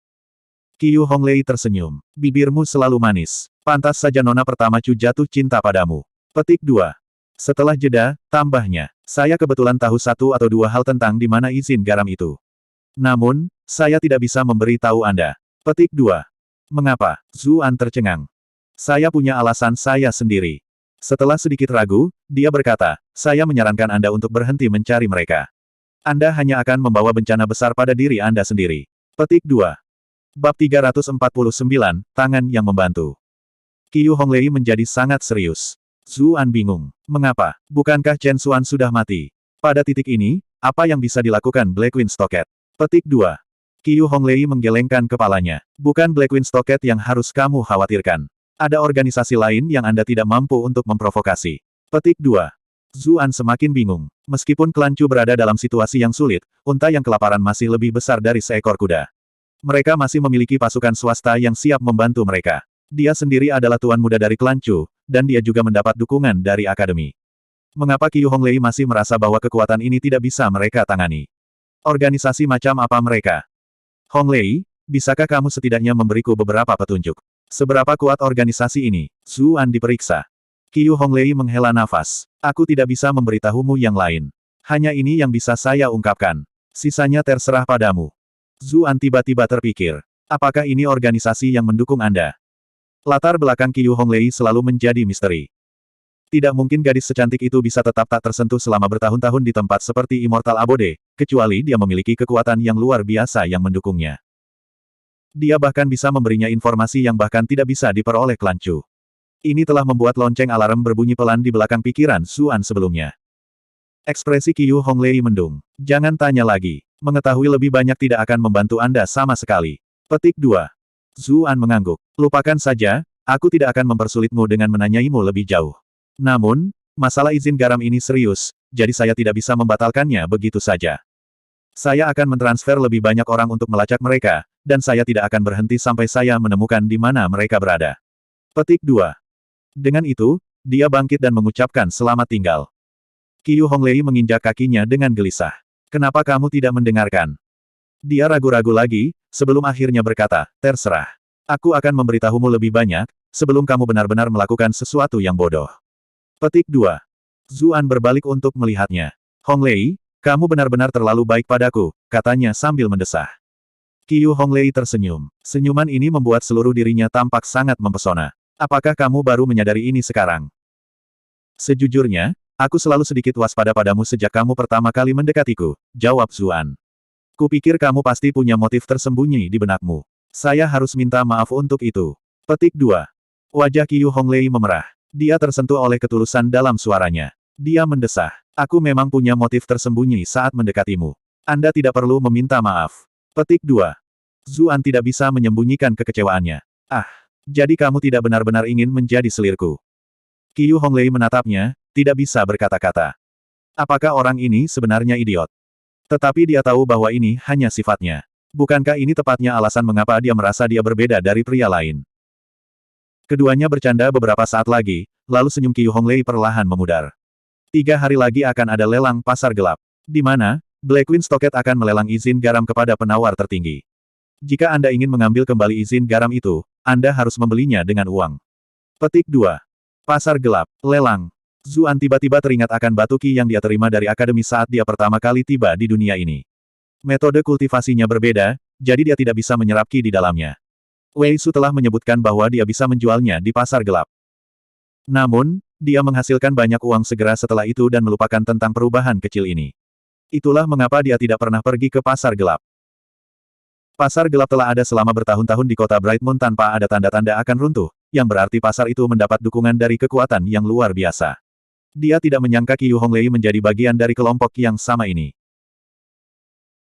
Speaker 1: Qiyu Honglei tersenyum. Bibirmu selalu manis. Pantas saja nona pertama Chu jatuh cinta padamu. Petik 2. Setelah jeda, tambahnya, saya kebetulan tahu 1 atau 2 hal tentang di mana izin garam itu. Namun, saya tidak bisa memberi tahu Anda. Petik 2. Mengapa? Zuan tercengang. Saya punya alasan saya sendiri. Setelah sedikit ragu, dia berkata, saya menyarankan Anda untuk berhenti mencari mereka. Anda hanya akan membawa bencana besar pada diri Anda sendiri. Petik 2. Bab 349, Tangan yang Membantu. Qiyu Honglei menjadi sangat serius. Zuan bingung. Mengapa? Bukankah Chen Xuan sudah mati? Pada titik ini, apa yang bisa dilakukan Blackwing Stocket? Petik 2. Qiu Honglei menggelengkan kepalanya. Bukan Blackwing Stocket yang harus kamu khawatirkan. Ada organisasi lain yang Anda tidak mampu untuk memprovokasi. Petik 2. Zuan semakin bingung. Meskipun klan Chu berada dalam situasi yang sulit, unta yang kelaparan masih lebih besar dari seekor kuda. Mereka masih memiliki pasukan swasta yang siap membantu mereka. Dia sendiri adalah tuan muda dari klan Chu, dan dia juga mendapat dukungan dari akademi. Mengapa Qiu Honglei masih merasa bahwa kekuatan ini tidak bisa mereka tangani? Organisasi macam apa mereka? Honglei, bisakah kamu setidaknya memberiku beberapa petunjuk? Seberapa kuat organisasi ini? Zuan diperiksa. Qiu Honglei menghela nafas. Aku tidak bisa memberitahumu yang lain. Hanya ini yang bisa saya ungkapkan. Sisanya terserah padamu. Zuan tiba-tiba terpikir. Apakah ini organisasi yang mendukung Anda? Latar belakang Qiu Honglei selalu menjadi misteri. Tidak mungkin gadis secantik itu bisa tetap tak tersentuh selama bertahun-tahun di tempat seperti Immortal Abode, kecuali dia memiliki kekuatan yang luar biasa yang mendukungnya. Dia bahkan bisa memberinya informasi yang bahkan tidak bisa diperoleh klan Chu. Ini telah membuat lonceng alarm berbunyi pelan di belakang pikiran Zuan sebelumnya. Ekspresi Qiu Honglei mendung. Jangan tanya lagi. Mengetahui lebih banyak tidak akan membantu Anda sama sekali. Petik 2. Zuan mengangguk. Lupakan saja, aku tidak akan mempersulitmu dengan menanyaimu lebih jauh. Namun, masalah izin garam ini serius, jadi saya tidak bisa membatalkannya begitu saja. Saya akan mentransfer lebih banyak orang untuk melacak mereka, dan saya tidak akan berhenti sampai saya menemukan di mana mereka berada. Petik 2. Dengan itu, dia bangkit dan mengucapkan selamat tinggal. Qiu Honglei menginjak kakinya dengan gelisah. Kenapa kamu tidak mendengarkan? Dia ragu-ragu lagi, sebelum akhirnya berkata, terserah. Aku akan memberitahumu lebih banyak, sebelum kamu benar-benar melakukan sesuatu yang bodoh. Petik 2. Zuan berbalik untuk melihatnya. Honglei, kamu benar-benar terlalu baik padaku, katanya sambil mendesah. Qiu Honglei tersenyum. Senyuman ini membuat seluruh dirinya tampak sangat mempesona. Apakah kamu baru menyadari ini sekarang? Sejujurnya, aku selalu sedikit waspada padamu sejak kamu pertama kali mendekatiku, jawab Zuan. Kupikir kamu pasti punya motif tersembunyi di benakmu. Saya harus minta maaf untuk itu. Petik 2. Wajah Qiu Honglei memerah. Dia tersentuh oleh ketulusan dalam suaranya. Dia mendesah. Aku memang punya motif tersembunyi saat mendekatimu. Anda tidak perlu meminta maaf. Petik 2. Zuan tidak bisa menyembunyikan kekecewaannya. Ah, jadi kamu tidak benar-benar ingin menjadi selirku. Qiu Honglei menatapnya, tidak bisa berkata-kata. Apakah orang ini sebenarnya idiot? Tetapi dia tahu bahwa ini hanya sifatnya. Bukankah ini tepatnya alasan mengapa dia merasa dia berbeda dari pria lain? Keduanya bercanda beberapa saat lagi, lalu senyum Qiu Honglei perlahan memudar. 3 hari lagi akan ada lelang pasar gelap. Di mana, Blackwing Stocket akan melelang izin garam kepada penawar tertinggi. Jika Anda ingin mengambil kembali izin garam itu, Anda harus membelinya dengan uang. Petik 2. Pasar gelap, lelang. Zuan tiba-tiba teringat akan batu ki yang dia terima dari akademi saat dia pertama kali tiba di dunia ini. Metode kultivasinya berbeda, jadi dia tidak bisa menyerap ki di dalamnya. Wei Su telah menyebutkan bahwa dia bisa menjualnya di pasar gelap. Namun, dia menghasilkan banyak uang segera setelah itu dan melupakan tentang perubahan kecil ini. Itulah mengapa dia tidak pernah pergi ke pasar gelap. Pasar gelap telah ada selama bertahun-tahun di kota Bright Moon tanpa ada tanda-tanda akan runtuh, yang berarti pasar itu mendapat dukungan dari kekuatan yang luar biasa. Dia tidak menyangka Qiu Honglei menjadi bagian dari kelompok yang sama ini.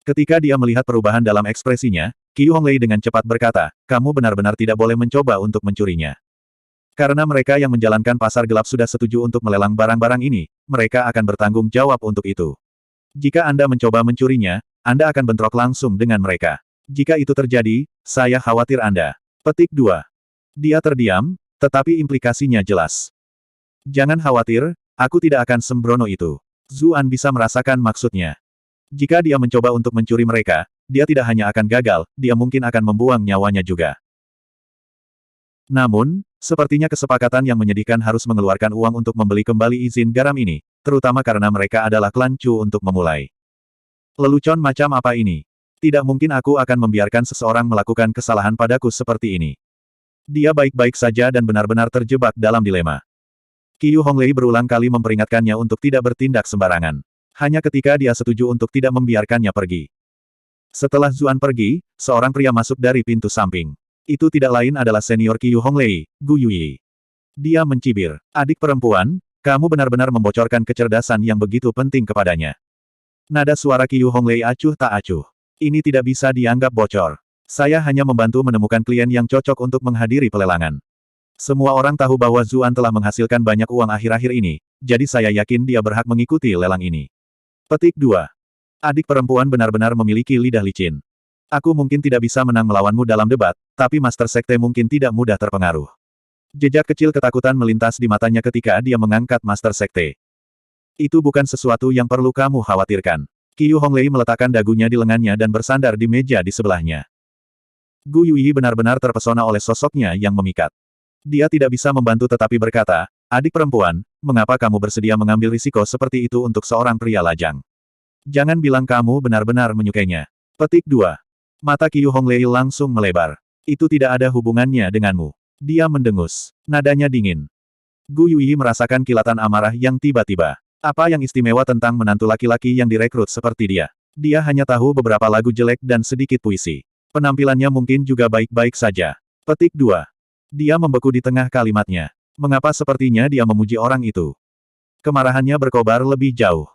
Speaker 1: Ketika dia melihat perubahan dalam ekspresinya, Qiu Honglei dengan cepat berkata, kamu benar-benar tidak boleh mencoba untuk mencurinya. Karena mereka yang menjalankan pasar gelap sudah setuju untuk melelang barang-barang ini, mereka akan bertanggung jawab untuk itu. Jika Anda mencoba mencurinya, Anda akan bentrok langsung dengan mereka. Jika itu terjadi, saya khawatir Anda. Petik 2. Dia terdiam, tetapi implikasinya jelas. Jangan khawatir, aku tidak akan sembrono itu. Zuan bisa merasakan maksudnya. Jika dia mencoba untuk mencuri mereka, dia tidak hanya akan gagal, dia mungkin akan membuang nyawanya juga. Namun, sepertinya kesepakatan yang menyedihkan harus mengeluarkan uang untuk membeli kembali izin garam ini, terutama karena mereka adalah klan Chu untuk memulai. Lelucon macam apa ini? Tidak mungkin aku akan membiarkan seseorang melakukan kesalahan padaku seperti ini. Dia baik-baik saja dan benar-benar terjebak dalam dilema. Qiu Honglei berulang kali memperingatkannya untuk tidak bertindak sembarangan. Hanya ketika dia setuju untuk tidak membiarkannya pergi. Setelah Zuan pergi, seorang pria masuk dari pintu samping. Itu tidak lain adalah senior Qiu Honglei, Gu Yuyi. Dia mencibir. Adik perempuan, Kamu benar-benar membocorkan kecerdasan yang begitu penting kepadanya. Nada suara Qiu Honglei acuh tak acuh. Ini tidak bisa dianggap bocor. Saya hanya membantu menemukan klien yang cocok untuk menghadiri pelelangan. Semua orang tahu bahwa Zuan telah menghasilkan banyak uang akhir-akhir ini, jadi saya yakin dia berhak mengikuti lelang ini. Petik 2. Adik perempuan benar-benar memiliki lidah licin. Aku mungkin tidak bisa menang melawanmu dalam debat, tapi Master Sekte mungkin tidak mudah terpengaruh. Jejak kecil ketakutan melintas di matanya ketika dia mengangkat Master Sekte. Itu bukan sesuatu yang perlu kamu khawatirkan. Qiu Honglei meletakkan dagunya di lengannya dan bersandar di meja di sebelahnya. Gu Yuyi benar-benar terpesona oleh sosoknya yang memikat. Dia tidak bisa membantu tetapi berkata, adik perempuan, mengapa kamu bersedia mengambil risiko seperti itu untuk seorang pria lajang? Jangan bilang kamu benar-benar menyukainya. Petik 2. Mata Qiu Honglei langsung melebar. Itu tidak ada hubungannya denganmu. Dia mendengus. Nadanya dingin. Gu Yuyi merasakan kilatan amarah yang tiba-tiba. Apa yang istimewa tentang menantu laki-laki yang direkrut seperti dia? Dia hanya tahu beberapa lagu jelek dan sedikit puisi. Penampilannya mungkin juga baik-baik saja. Petik 2. Dia membeku di tengah kalimatnya. Mengapa sepertinya dia memuji orang itu? Kemarahannya berkobar lebih jauh.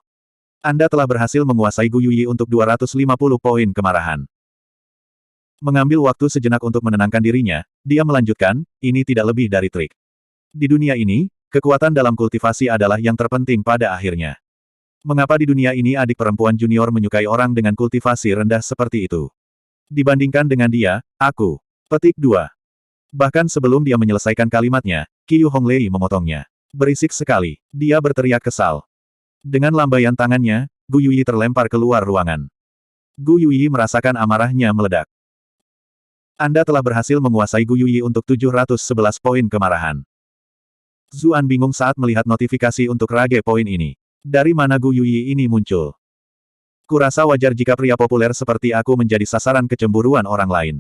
Speaker 1: Anda telah berhasil menguasai Gu Yuyi untuk 250 poin kemarahan. Mengambil waktu sejenak untuk menenangkan dirinya, dia melanjutkan, ini tidak lebih dari trik. Di dunia ini, kekuatan dalam kultivasi adalah yang terpenting pada akhirnya. Mengapa di dunia ini adik perempuan junior menyukai orang dengan kultivasi rendah seperti itu? Dibandingkan dengan dia, aku. Petik 2. Bahkan sebelum dia menyelesaikan kalimatnya, Qiu Honglei memotongnya. Berisik sekali. Dia berteriak kesal. Dengan lambaian tangannya, Gu Yuyi terlempar keluar ruangan. Gu Yuyi merasakan amarahnya meledak. Anda telah berhasil menguasai Gu Yuyi untuk 711 poin kemarahan. Zuan bingung saat melihat notifikasi untuk rage poin ini. Dari mana Gu Yuyi ini muncul? Kurasa wajar jika pria populer seperti aku menjadi sasaran kecemburuan orang lain.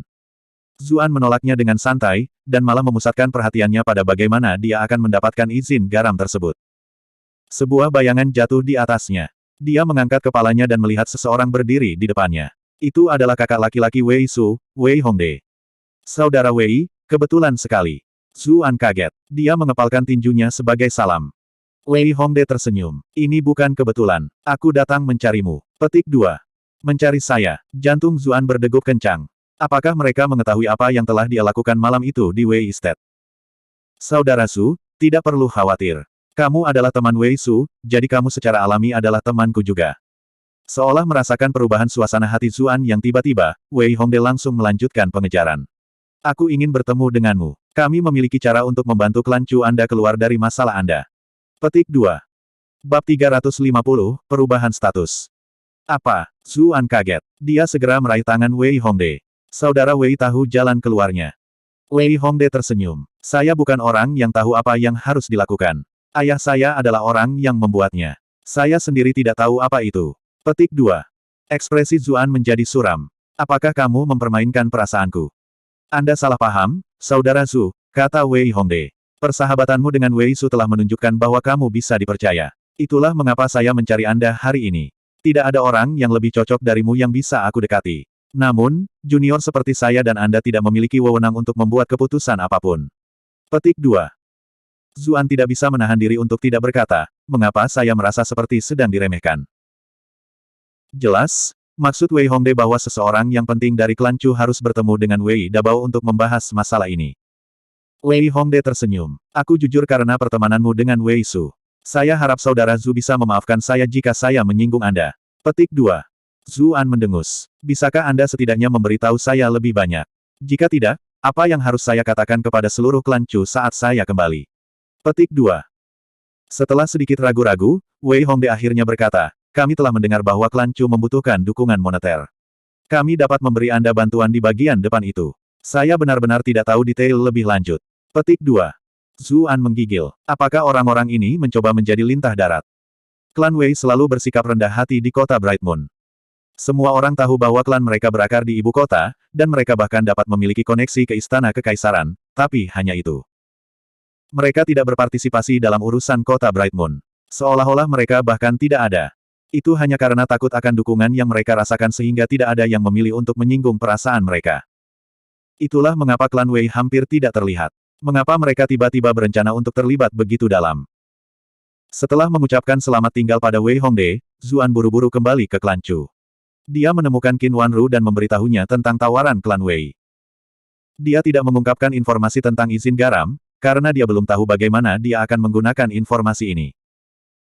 Speaker 1: Zuan menolaknya dengan santai, dan malah memusatkan perhatiannya pada bagaimana dia akan mendapatkan izin garam tersebut. Sebuah bayangan jatuh di atasnya. Dia mengangkat kepalanya dan melihat seseorang berdiri di depannya. Itu adalah kakak laki-laki Wei Su, Wei Hongde. Saudara Wei, kebetulan sekali. Zuan kaget. Dia mengepalkan tinjunya sebagai salam. Wei Hongde tersenyum. Ini bukan kebetulan. Aku datang mencarimu. Petik 2. Mencari saya. Jantung Zuan berdegup kencang. Apakah mereka mengetahui apa yang telah dia lakukan malam itu di Wei Estate? Saudara Su, tidak perlu khawatir. Kamu adalah teman Wei Su, jadi kamu secara alami adalah temanku juga. Seolah merasakan perubahan suasana hati Zuan yang tiba-tiba, Wei Hongde langsung melanjutkan pengejaran. Aku ingin bertemu denganmu. Kami memiliki cara untuk membantu klan Chu Anda keluar dari masalah Anda. Petik 2. Bab 350, Perubahan Status. Apa? Zuan kaget. Dia segera meraih tangan Wei Hongde. Saudara Wei tahu jalan keluarnya. Wei Hongde tersenyum. Saya bukan orang yang tahu apa yang harus dilakukan. Ayah saya adalah orang yang membuatnya. Saya sendiri tidak tahu apa itu. Petik 2. Ekspresi Zuan menjadi suram. Apakah kamu mempermainkan perasaanku? Anda salah paham, Saudara Su, kata Wei Hongde. Persahabatanmu dengan Wei Su telah menunjukkan bahwa kamu bisa dipercaya. Itulah mengapa saya mencari Anda hari ini. Tidak ada orang yang lebih cocok darimu yang bisa aku dekati. Namun, junior seperti saya dan Anda tidak memiliki wewenang untuk membuat keputusan apapun. Petik 2. Zuan tidak bisa menahan diri untuk tidak berkata, mengapa saya merasa seperti sedang diremehkan. Jelas, maksud Wei Hongde bahwa seseorang yang penting dari klan Chu harus bertemu dengan Wei Dabao untuk membahas masalah ini. Wei Hongde tersenyum. Aku jujur karena pertemananmu dengan Wei Su. Saya harap Saudara Zu bisa memaafkan saya jika saya menyinggung Anda. Petik 2. Zuan mendengus. Bisakah Anda setidaknya memberitahu saya lebih banyak? Jika tidak, apa yang harus saya katakan kepada seluruh klan Chu saat saya kembali? Petik 2. Setelah sedikit ragu-ragu, Wei Hongde akhirnya berkata, kami telah mendengar bahwa klan Chu membutuhkan dukungan moneter. Kami dapat memberi Anda bantuan di bagian depan itu. Saya benar-benar tidak tahu detail lebih lanjut. Petik 2. Zuan menggigil. Apakah orang-orang ini mencoba menjadi lintah darat? Klan Wei selalu bersikap rendah hati di kota Bright Moon. Semua orang tahu bahwa klan mereka berakar di ibu kota, dan mereka bahkan dapat memiliki koneksi ke istana kekaisaran, tapi hanya itu. Mereka tidak berpartisipasi dalam urusan kota Bright Moon. Seolah-olah mereka bahkan tidak ada. Itu hanya karena takut akan dukungan yang mereka rasakan sehingga tidak ada yang memilih untuk menyinggung perasaan mereka. Itulah mengapa klan Wei hampir tidak terlihat. Mengapa mereka tiba-tiba berencana untuk terlibat begitu dalam. Setelah mengucapkan selamat tinggal pada Wei Hongde, Zuan buru-buru kembali ke klan Chu. Dia menemukan Qin Wanru dan memberitahunya tentang tawaran klan Wei. Dia tidak mengungkapkan informasi tentang izin garam, karena dia belum tahu bagaimana dia akan menggunakan informasi ini.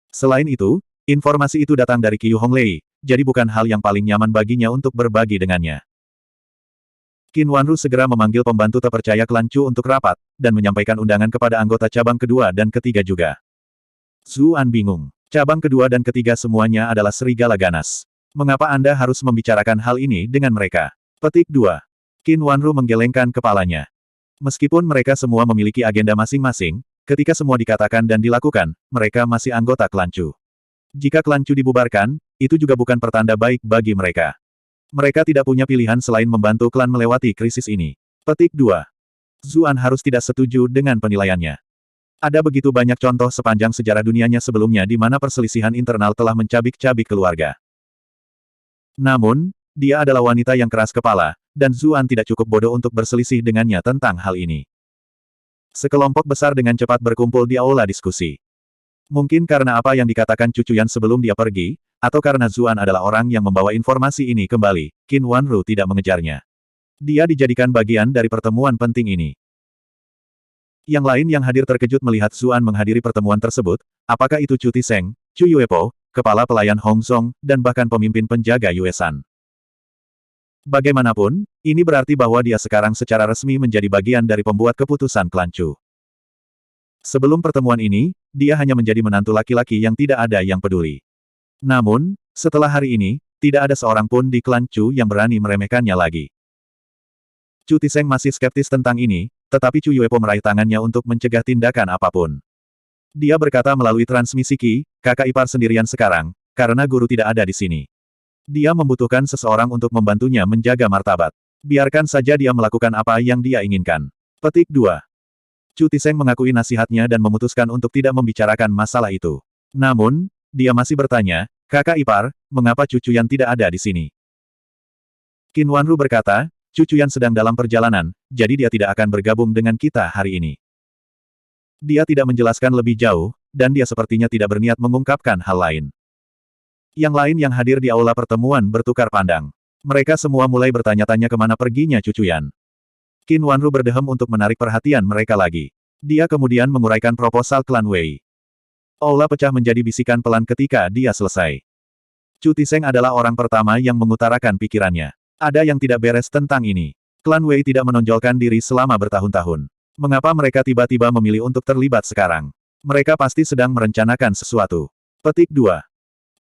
Speaker 1: Selain itu, informasi itu datang dari Qiu Honglei, jadi bukan hal yang paling nyaman baginya untuk berbagi dengannya. Qin Wanru segera memanggil pembantu terpercaya klan Chu untuk rapat, dan menyampaikan undangan kepada anggota cabang kedua dan ketiga juga. Zuan bingung. Cabang kedua dan ketiga semuanya adalah serigala ganas. Mengapa Anda harus membicarakan hal ini dengan mereka? Petik 2. Qin Wanru menggelengkan kepalanya. Meskipun mereka semua memiliki agenda masing-masing, ketika semua dikatakan dan dilakukan, mereka masih anggota klan Chu. Jika klan Chu dibubarkan, itu juga bukan pertanda baik bagi mereka. Mereka tidak punya pilihan selain membantu klan melewati krisis ini. Petik 2. Zuan harus tidak setuju dengan penilaiannya. Ada begitu banyak contoh sepanjang sejarah dunianya sebelumnya di mana perselisihan internal telah mencabik-cabik keluarga. Namun, dia adalah wanita yang keras kepala, dan Zuan tidak cukup bodoh untuk berselisih dengannya tentang hal ini. Sekelompok besar dengan cepat berkumpul di aula diskusi. Mungkin karena apa yang dikatakan Cucuyan sebelum dia pergi, atau karena Zuan adalah orang yang membawa informasi ini kembali, Qin Wanru tidak mengejarnya. Dia dijadikan bagian dari pertemuan penting ini. Yang lain yang hadir terkejut melihat Zuan menghadiri pertemuan tersebut, apakah itu Chu Tiseng, Chu Yuepo, kepala pelayan Hong Zong, dan bahkan pemimpin penjaga Yuesan. Bagaimanapun, ini berarti bahwa dia sekarang secara resmi menjadi bagian dari pembuat keputusan klan Chu. Sebelum pertemuan ini, dia hanya menjadi menantu laki-laki yang tidak ada yang peduli. Namun, setelah hari ini, tidak ada seorang pun di klan Chu yang berani meremehkannya lagi. Chu Tiseng masih skeptis tentang ini, tetapi Chu Yuepo meraih tangannya untuk mencegah tindakan apapun. Dia berkata melalui transmisi Qi, kakak ipar sendirian sekarang, karena guru tidak ada di sini. Dia membutuhkan seseorang untuk membantunya menjaga martabat. Biarkan saja dia melakukan apa yang dia inginkan. Petik 2. Chu Tiseng mengakui nasihatnya dan memutuskan untuk tidak membicarakan masalah itu. Namun, dia masih bertanya, kakak ipar, mengapa Cucuyan tidak ada di sini? Qin Wanru berkata, Cucuyan sedang dalam perjalanan, jadi dia tidak akan bergabung dengan kita hari ini. Dia tidak menjelaskan lebih jauh, dan dia sepertinya tidak berniat mengungkapkan hal lain. Yang lain yang hadir di aula pertemuan bertukar pandang. Mereka semua mulai bertanya-tanya kemana perginya Cucuyan. Qin Wanru berdehem untuk menarik perhatian mereka lagi. Dia kemudian menguraikan proposal klan Wei. Aula pecah menjadi bisikan pelan ketika dia selesai. Chu Tiseng adalah orang pertama yang mengutarakan pikirannya. Ada yang tidak beres tentang ini. Klan Wei tidak menonjolkan diri selama bertahun-tahun. Mengapa mereka tiba-tiba memilih untuk terlibat sekarang? Mereka pasti sedang merencanakan sesuatu. Petik 2.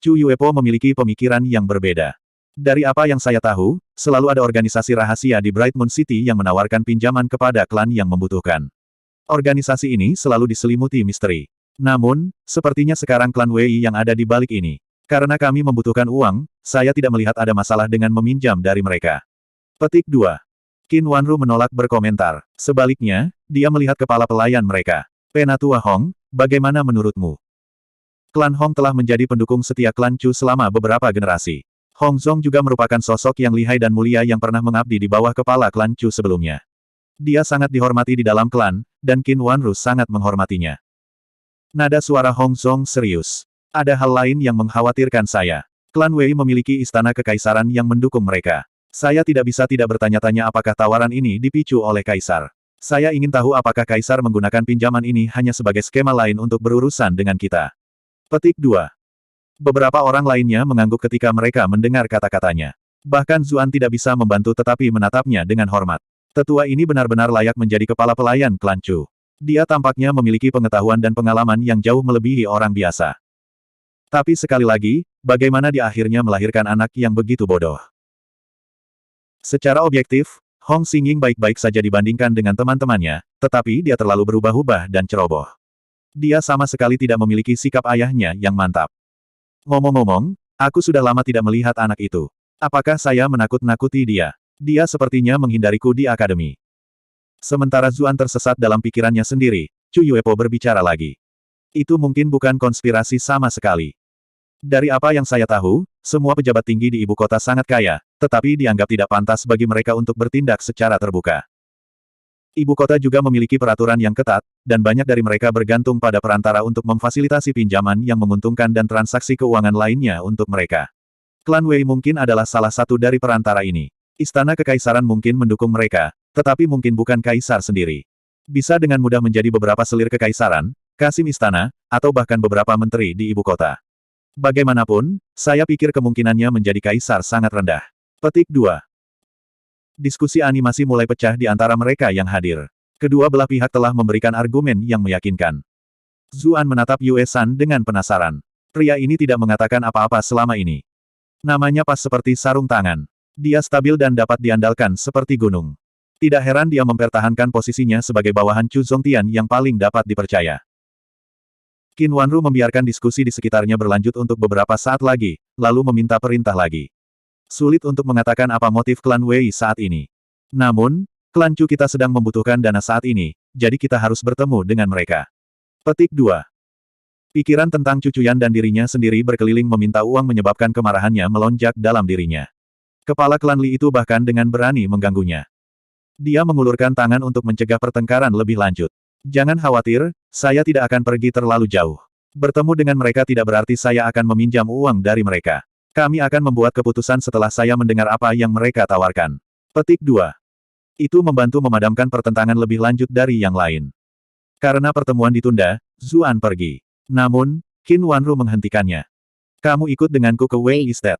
Speaker 1: Chu Yuepo memiliki pemikiran yang berbeda. Dari apa yang saya tahu, selalu ada organisasi rahasia di Bright Moon City yang menawarkan pinjaman kepada klan yang membutuhkan. Organisasi ini selalu diselimuti misteri. Namun, sepertinya sekarang klan Wei yang ada di balik ini. Karena kami membutuhkan uang, saya tidak melihat ada masalah dengan meminjam dari mereka. Petik 2. Qin Wanru menolak berkomentar. Sebaliknya, dia melihat kepala pelayan mereka. Penatua Hong, bagaimana menurutmu? Klan Hong telah menjadi pendukung setia klan Chu selama beberapa generasi. Hong Zong juga merupakan sosok yang lihai dan mulia yang pernah mengabdi di bawah kepala klan Chu sebelumnya. Dia sangat dihormati di dalam klan, dan Qin Wanru sangat menghormatinya. Nada suara Hong Zong serius. Ada hal lain yang mengkhawatirkan saya. Klan Wei memiliki istana kekaisaran yang mendukung mereka. Saya tidak bisa tidak bertanya-tanya apakah tawaran ini dipicu oleh kaisar. Saya ingin tahu apakah kaisar menggunakan pinjaman ini hanya sebagai skema lain untuk berurusan dengan kita. Petik 2. Beberapa orang lainnya mengangguk ketika mereka mendengar kata-katanya. Bahkan Zuan tidak bisa membantu tetapi menatapnya dengan hormat. Tetua ini benar-benar layak menjadi kepala pelayan klan Chu. Dia tampaknya memiliki pengetahuan dan pengalaman yang jauh melebihi orang biasa. Tapi sekali lagi, bagaimana dia akhirnya melahirkan anak yang begitu bodoh? Secara objektif, Hong Xingying baik-baik saja dibandingkan dengan teman-temannya, tetapi dia terlalu berubah-ubah dan ceroboh. Dia sama sekali tidak memiliki sikap ayahnya yang mantap. Ngomong-ngomong, aku sudah lama tidak melihat anak itu. Apakah saya menakut-nakuti dia? Dia sepertinya menghindariku di akademi. Sementara Zuan tersesat dalam pikirannya sendiri, Chu Yuepo berbicara lagi. Itu mungkin bukan konspirasi sama sekali. Dari apa yang saya tahu, semua pejabat tinggi di ibu kota sangat kaya, tetapi dianggap tidak pantas bagi mereka untuk bertindak secara terbuka. Ibu kota juga memiliki peraturan yang ketat, dan banyak dari mereka bergantung pada perantara untuk memfasilitasi pinjaman yang menguntungkan dan transaksi keuangan lainnya untuk mereka. Klan Wei mungkin adalah salah satu dari perantara ini. Istana Kekaisaran mungkin mendukung mereka, tetapi mungkin bukan kaisar sendiri. Bisa dengan mudah menjadi beberapa selir kekaisaran, kasim istana, atau bahkan beberapa menteri di ibu kota. Bagaimanapun, saya pikir kemungkinannya menjadi kaisar sangat rendah. Petik 2. Diskusi animasi mulai pecah di antara mereka yang hadir. Kedua belah pihak telah memberikan argumen yang meyakinkan. Zuan menatap Yue San dengan penasaran. Pria ini tidak mengatakan apa-apa selama ini. Namanya pas seperti sarung tangan. Dia stabil dan dapat diandalkan seperti gunung. Tidak heran dia mempertahankan posisinya sebagai bawahan Chu Zongtian yang paling dapat dipercaya. Qin Wanru membiarkan diskusi di sekitarnya berlanjut untuk beberapa saat lagi, lalu meminta perintah lagi. Sulit untuk mengatakan apa motif klan Wei saat ini. Namun, klan Chu kita sedang membutuhkan dana saat ini, jadi kita harus bertemu dengan mereka. Petik 2. Pikiran tentang Cucuyan dan dirinya sendiri berkeliling meminta uang menyebabkan kemarahannya melonjak dalam dirinya. Kepala klan Li itu bahkan dengan berani mengganggunya. Dia mengulurkan tangan untuk mencegah pertengkaran lebih lanjut. Jangan khawatir, saya tidak akan pergi terlalu jauh. Bertemu dengan mereka tidak berarti saya akan meminjam uang dari mereka. Kami akan membuat keputusan setelah saya mendengar apa yang mereka tawarkan. Petik 2. Itu membantu memadamkan pertentangan lebih lanjut dari yang lain. Karena pertemuan ditunda, Zuan pergi. Namun, Qin Wanru menghentikannya. Kamu ikut denganku ke Wei Estate.